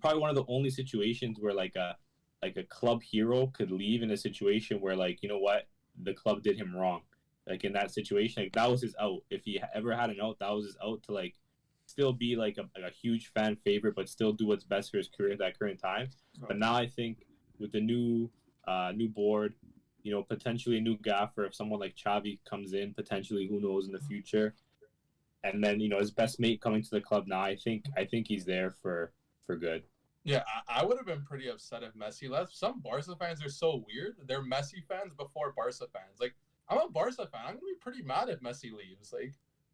probably one of the only situations where, like a club hero could leave in a situation where, like, you know what, the club did him wrong. Like in that situation, like that was his out. If he ever had an out, that was his out to like still be like a huge fan favorite, but still do what's best for his career at that current time. But now I think with the new board, you know, potentially a new gaffer, if someone like Xavi comes in, potentially, who knows in the future. and then his best mate coming to the club now. I think he's there for good. Yeah, I would have been pretty upset if Messi left. Some Barca fans are so weird. They're Messi fans before Barca fans. Like, I'm a Barca fan. I'm gonna be pretty mad if Messi leaves. Like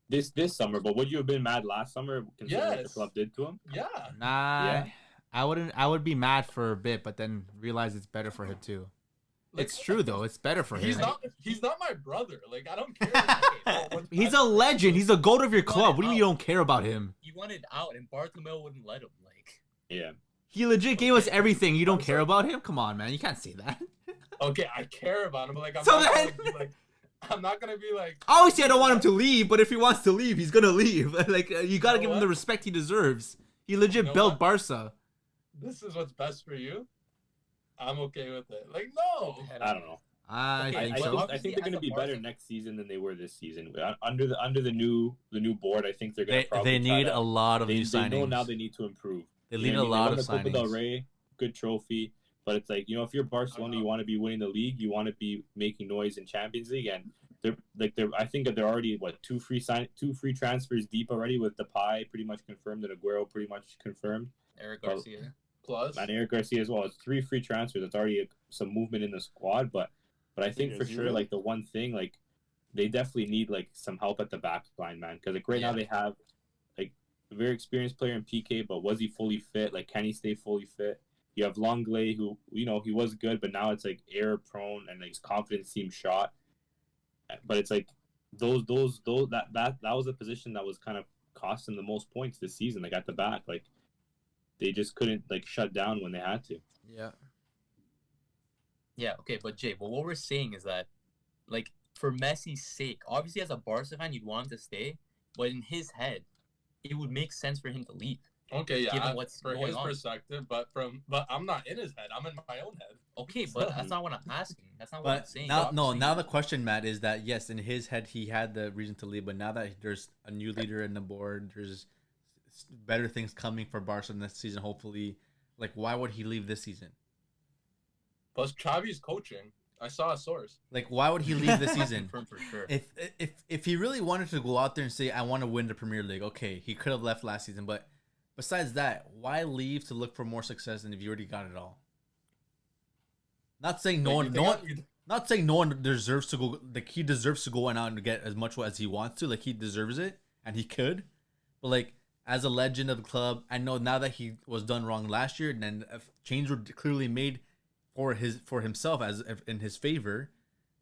this summer, but would you have been mad last summer considering what the Yes. club did to him? yeah. Nah, Yeah. I wouldn't. I would be mad for a bit, but then realize it's better for him too. Like, It's true though. It's better for He's him. not my brother. Like, I don't care. What's He's best a for him. legend. He's a goat of your He wanted club. What do you mean you out. don't care about him? He wanted out, and Bartomeu wouldn't let him. Like, Yeah. He legit gave us everything. You don't I'm care sorry. about him? Come on, man. You can't say that. Okay, I care about him, but like, So not then- gonna be like, I'm not gonna be like. Obviously, I don't want him to leave, but if he wants to leave, he's gonna leave. Like you gotta know give him what? the respect he deserves. He legit You know built what? Barca. This is what's best for you. I'm okay with it. Like, no. I don't know. I Okay, think I but so. think, I obviously think they're going to as a be better Barca- next season than they were this season. Under the new board, I think they're going to probably They need a lot of they, new they know signings. now they need to improve. They You need know a what I mean? lot They of won the Copa del signings. Rey, good trophy, but it's like if you're Barcelona, you want to be winning the league, you want to be making noise in Champions League, and they're I think that they're already two free transfers deep already with Depay pretty much confirmed and Aguero pretty much confirmed. Eric Well, Garcia. Plus, And Eric Garcia as well. It's 3 free transfers. It's already some movement in the squad, but I think for sure, like the one thing, like they definitely need like some help at the back line, man. Because like right now Yeah. they have like a very experienced player in PK, but was he fully fit? Like, can he stay fully fit? You have Longley, who he was good, but now it's like error prone and like his confidence seems shot. But it's like those that was a position that was kind of costing the most points this season. Like at the back, like they just couldn't like shut down when they had to. Yeah. Yeah, okay, but Jay, but what we're saying is that, like, for Messi's sake, obviously as a Barca fan, you'd want him to stay, but in his head, it would make sense for him to leave. okay, yeah, Given what's for going his on. perspective, but I'm not in his head. I'm in my own head. Okay, but that's not what I'm asking. That's not what I'm But saying. now, I'm no. saying- Now the question, Matt, is that yes, in his head he had the reason to leave, but now that there's a new leader in the board, there's better things coming for Barca next season. Hopefully, like why would he leave this season? Plus, Xavi's coaching. I saw a source. Like why would he leave this season? Confirmed for sure. If he really wanted to go out there and say I want to win the Premier League, okay, he could have left last season. But besides that, why leave to look for more success than if you already got it all? Not saying not saying no one deserves to go. Like he deserves to go out and get as much as he wants to. Like he deserves it, and he could. But like as a legend of the club, I know now that he was done wrong last year, and then changes were clearly made for himself as in his favor.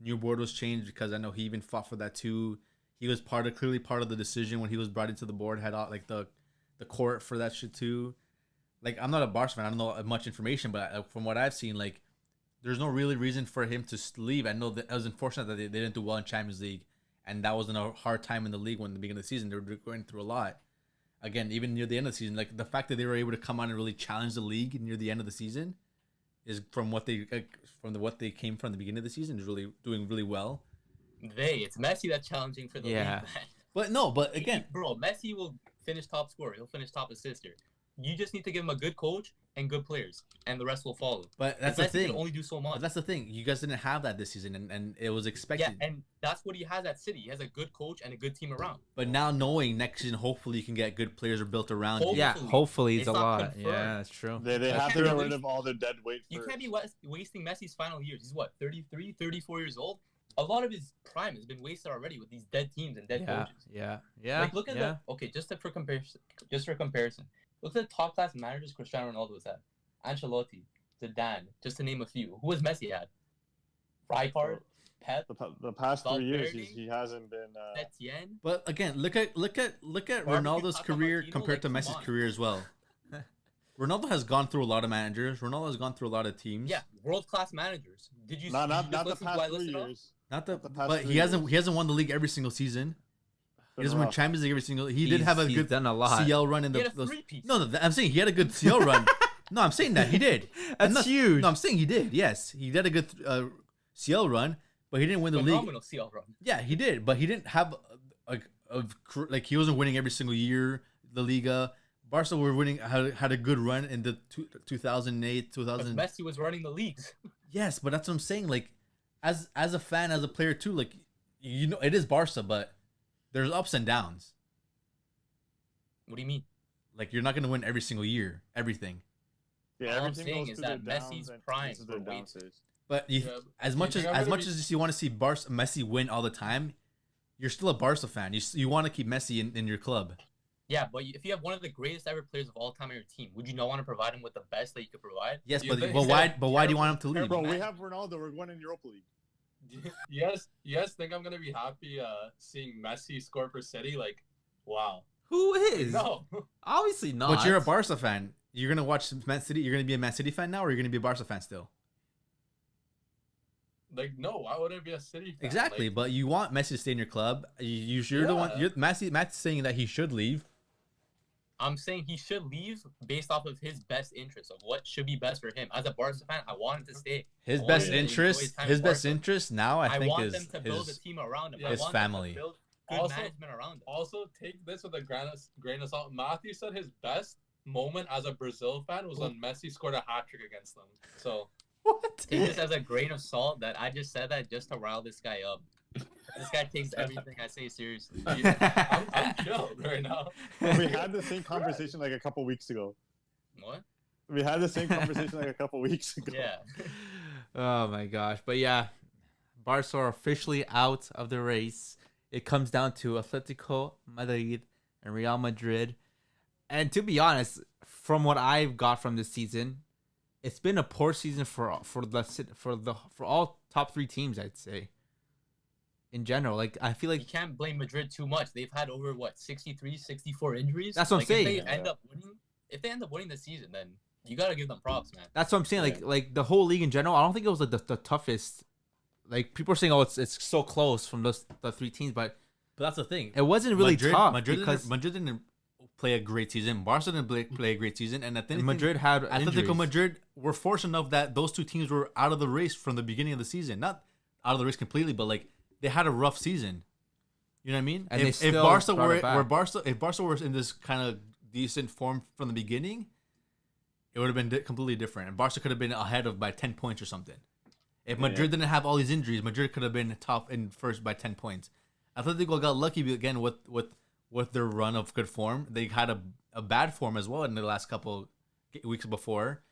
New board was changed because I know he even fought for that too. He was clearly part of the decision when he was brought into the board. Had all like the court for that shit too. Like I'm not a Barca fan. I don't know much information, but from what I've seen, like there's no really reason for him to leave. I know that it was unfortunate that they didn't do well in Champions League, and that wasn't a hard time in the league when the beginning of the season they were going through a lot. Again, even near the end of the season, like the fact that they were able to come on and really challenge the league near the end of the season is from what they came from the beginning of the season is really doing really well. It's Messi that's challenging for the league, Yeah. man. But again, Bro, Messi will finish top scorer. He'll finish top assister. You just need to give him a good coach and good players, and the rest will follow. but that's Messi the thing. can only do so much. But that's the thing. You guys didn't have that this season, and it was Yeah, expected. and that's what he has at City. He has a good coach and a good team around. But now knowing next season, hopefully you can get good players are built around you. Yeah. Hopefully. Hopefully it's It's a not lot. confirmed. Yeah, that's true. They You have to can't get be rid of all their dead weight You first. can't be wasting Messi's final years. He's what, 33, 34 years old? A lot of his prime has been wasted already with these dead teams and dead Yeah, coaches. yeah. Like, look at yeah. for comparison. Look at the top class managers Cristiano Ronaldo was at. Ancelotti, Zidane, just to name a few. Who was Messi at? Rijkaard, Pep, The past 3 years, Valverde? he hasn't been. Etienne. But again, look at Ronaldo's Tata career Martino, compared to like, Messi's come on. career as well. Ronaldo has gone through a lot of managers. Ronaldo has gone through a lot of teams. Yeah, world class managers. Did you Not just the listen to who I past 3 listed off? years. Not the, the past but 3 he hasn't years. he hasn't won the league every single season. He Been doesn't win rough. Champions League every single. He did have a He's good done a lot. CL run in He the. had a those- three-piece. no, I'm saying he had a good CL run. No, I'm saying that he did. I'm That's not- huge. No, I'm saying he did. Yes, he did a good CL run, but he didn't win the league. Phenomenal CL run. Yeah, he did, but he didn't have like he wasn't winning every single year. The Liga, Barca were winning had a good run in the 2008 But 2000. Messi was running the leagues. Yes, but that's what I'm saying. Like as a fan, as a player too, like it is Barca, but there's ups and downs. What do you mean? Like you're not gonna win every single year, everything. Yeah, All I'm everything saying goes is through that their downs Messi's and prime this is their for way downstairs. But you, Yeah, as do much you as think I'm as gonna much be- as you want to see Messi win all the time, you're still a Barca fan. You want to keep Messi in your club. Yeah, but if you have one of the greatest ever players of all time on your team, would you not want to provide him with the best that you could provide? Yes, You but think- why do you want him to leave? Bro, we man. have Ronaldo. We're going in Europa League. You guys think I'm gonna be happy seeing Messi score for City? Like, wow. Who is? No. Obviously not. But you're a Barca fan. You're gonna watch Man City. You're gonna be a Man City fan now, or you're gonna be a Barca fan still? Like, no, why would I be a City fan? Exactly. Like, But you want Messi to stay in your club. You're the one. Yeah. You're Matt's saying that he should leave. I'm saying he should leave based off of his best interest of what should be best for him. As a Barca fan, I want him to stay. His I want best him to enjoy interest. time His in best Barca. interest now, I think, want is them to build a his. team around him. Yeah. I his want them to family. build good Also- management around him. Also, take this with a grain of salt. Matthew said his best moment as a Brazil fan was when Messi scored a hat trick against them. So What? Take this as a grain of salt that I just said that just to rile this guy up. This guy takes everything I say seriously. I'm chilled right now. We had the same conversation like a couple weeks ago. What? We had the same conversation like a couple weeks ago. Yeah. Oh my gosh. But yeah, Barca are officially out of the race. It comes down to Atletico Madrid and Real Madrid. And to be honest, from what I've got from this season, it's been a poor season for all top three teams, I'd say. In general, like I feel You like can't blame Madrid too much. They've had over 63, 64 injuries. That's what I'm Like, saying. If they end up winning the season, then you gotta give them props, man. that's what I'm saying. Like the whole league in general, I don't think it was like the toughest. Like people are saying, oh, it's so close from the three teams, but that's the thing. it wasn't really tough because Madrid didn't play a great season. Barca didn't play a great season, and Madrid had Atletico injuries. Madrid were fortunate enough that those two teams were out of the race from the beginning of the season. Not out of the race completely, but like they had a rough season. You know what I mean? And they if still Barca brought were it back. if Barca were in this kind of decent form from the beginning, it would have been completely different. And Barca could have been ahead of by 10 points or something. If Madrid didn't have all these injuries, Madrid could have been top in first by 10 points. Atletico got lucky again with their run of good form. They had a bad form as well in the last couple weeks before.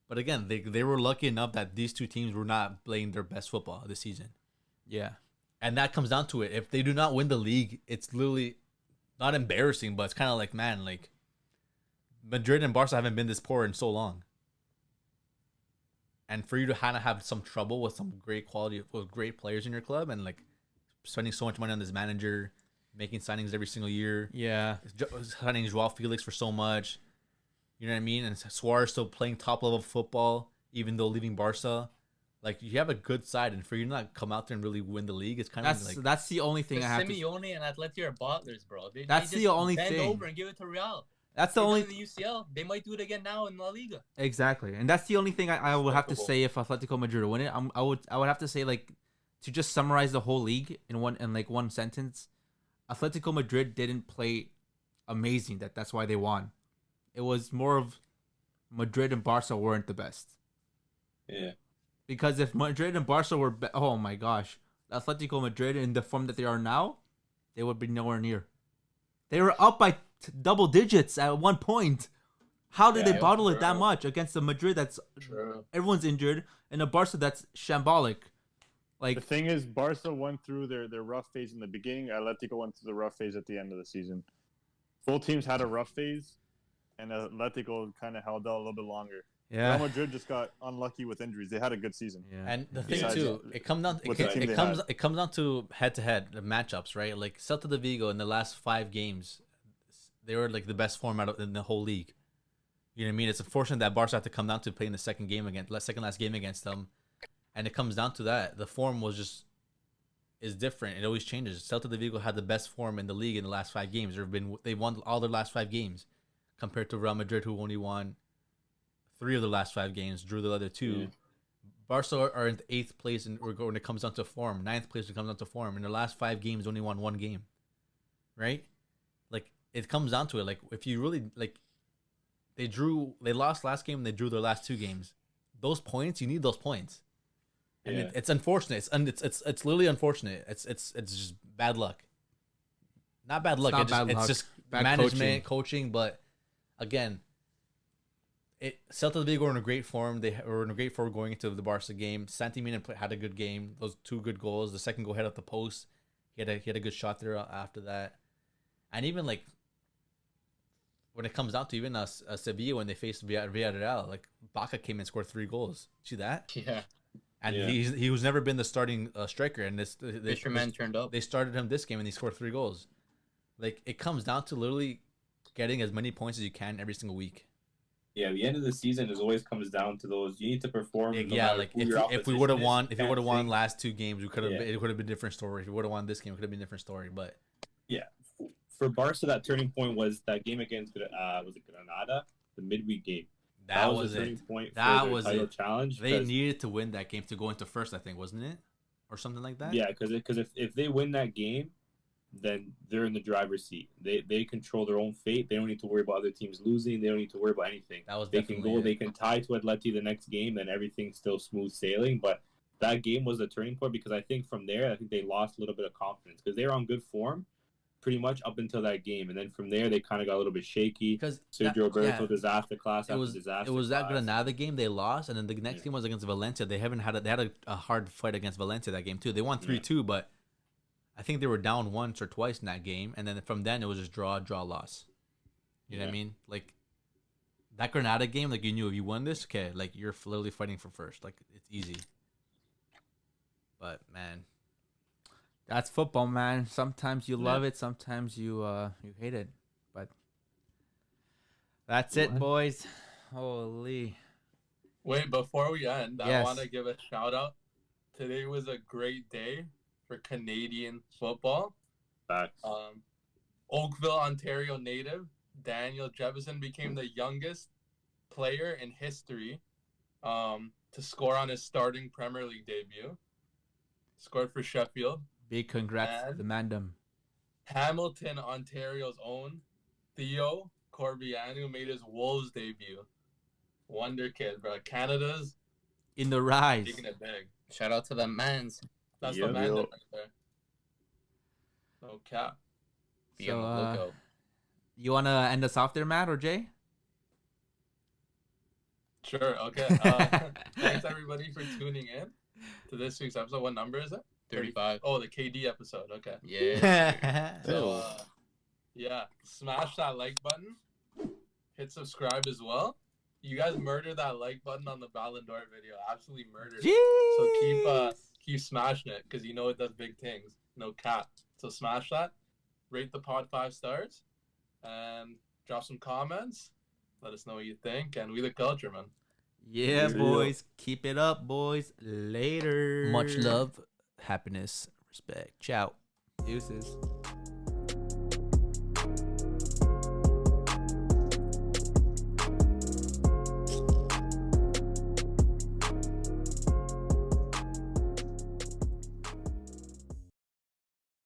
But again, they were lucky enough that these two teams were not playing their best football this season. yeah. And that comes down to it. If they do not win the league, it's literally not embarrassing, but it's kind of like, man, like Madrid and Barca haven't been this poor in so long. And for you to kind of have some trouble with some great quality, with great players in your club, and like spending so much money on this manager, making signings every single year, Yeah. signing Joao Felix for so much, you know what I mean? And Suarez still playing top level football, even though leaving Barca. Like you have a good side, and for you to not come out there and really win the league, it's kind of like That's the only thing I have to. Simeone and Atleti are bottlers, bro. They That's just the only bend thing. over and give it to Real. That's the They only did it in the UCL. They might do it again now in La Liga. exactly, and that's the only thing I would have to say if Atletico Madrid win it. I would have to say, like, to just summarize the whole league in one sentence. Atletico Madrid didn't play amazing. That's why they won. It was more of Madrid and Barca weren't the best. Yeah. Because if Madrid and Barca were, oh my gosh, Atletico Madrid in the form that they are now, they would be nowhere near. They were up by double digits at one point. How did they bottle it that much against the Madrid that's everyone's injured and a Barca that's shambolic? Like The thing is, Barca went through their rough phase in the beginning. Atletico went through the rough phase at the end of the season. Both teams had a rough phase, and Atletico kind of held out a little bit longer. Real Madrid just got unlucky with injuries. They had a good season. Yeah. And the thing Besides too, it comes down what the team they it comes down to head to head matchups, right? Like Celta de Vigo in the last 5 games, they were like the best form in the whole league. You know what I mean? It's unfortunate that Barca had to come down to playing the second last game against them, and it comes down to that. The form is different. It always changes. Celta de Vigo had the best form in the league in the last 5 games. They won all their last 5 games, compared to Real Madrid, who only won 3 of the last 5 games, drew the other 2. Yeah. Barca are in 8th place when it comes down to form, 9th place when it comes down to form. In the last 5 games, only won 1 game, right? Like it comes down to it. Like if you really like, they lost last game and they drew their last 2 games. Those points, you need those points, and it's unfortunate. It's literally unfortunate. It's just bad luck. Not bad luck. not bad It's luck. just Bad management, coaching, but again, Celta Vigo were in a great form. They were in a great form going into the Barca game. Santimina had a good game. Those 2 good goals. The second goal hit at the post. He had a good shot there after that. And even like when it comes down to even Sevilla when they faced Villarreal, like Baca came and scored 3 goals. See that? Yeah. And he was never been the starting striker. And Fisherman turned up. They started him this game and he scored 3 goals. Like it comes down to literally getting as many points as you can every single week. Yeah, the end of the season always comes down to those. You need to perform. Like if we would have won, if you would have won last 2 games, we could have. It would have been a different story. If we would have won this game, it could have been a different story. But yeah, for Barca, that turning point was that game against was it Granada, the midweek game. That was the turning point. That for was title it. Challenge. They needed to win that game to go into first, I think, wasn't it, or something like that? Yeah, because if they win that game, then they're in the driver's seat. They control their own fate. They don't need to worry about other teams losing. They don't need to worry about anything. They can go. They can tie to Atleti the next game, then everything's still smooth sailing. But that game was a turning point because I think from there, I think they lost a little bit of confidence because they were on good form pretty much up until that game, and then from there they kind of got a little bit shaky. Because Sergio Roberto disaster class after disaster. It was that Granada game they lost, and then the next game was against Valencia. They had a hard fight against Valencia that game too. They won 3-2, but I think they were down once or twice in that game, and then from then it was just draw, loss. You know what I mean? Like that Granada game, like you knew if you won this, okay, like you're literally fighting for first. Like it's easy. But man, that's football, man. Sometimes you love it, sometimes you hate it. But that's it, boys. Holy. Wait, before we end, Yes. I want to give a shout out. Today was a great day for Canadian football. Facts. Oakville, Ontario native Daniel Jefferson became the youngest player in history to score on his starting Premier League debut. Scored for Sheffield. Big congrats to the Mandem. Hamilton, Ontario's own Theo Corbianu made his Wolves debut. Wonder kid, bro. Canada's in the rise. taking it big. Shout out to the mans. That's the man right there. No cap. Be on the lookout. You want to end us off there, Matt or Jay? Sure, okay. Thanks, everybody, for tuning in to this week's episode. What number is it? 35. Oh, the KD episode. Okay. Yeah. So, smash that like button. Hit subscribe as well. You guys murdered that like button on the Ballon d'Or video. Absolutely murdered it. So keep smashing it because you know it does big things. No cap. So smash that. Rate the pod 5 stars. And drop some comments. Let us know what you think. And we the culture, man. Yeah, boys. Keep it up, boys. Later. much love, happiness, respect. Ciao. Deuces.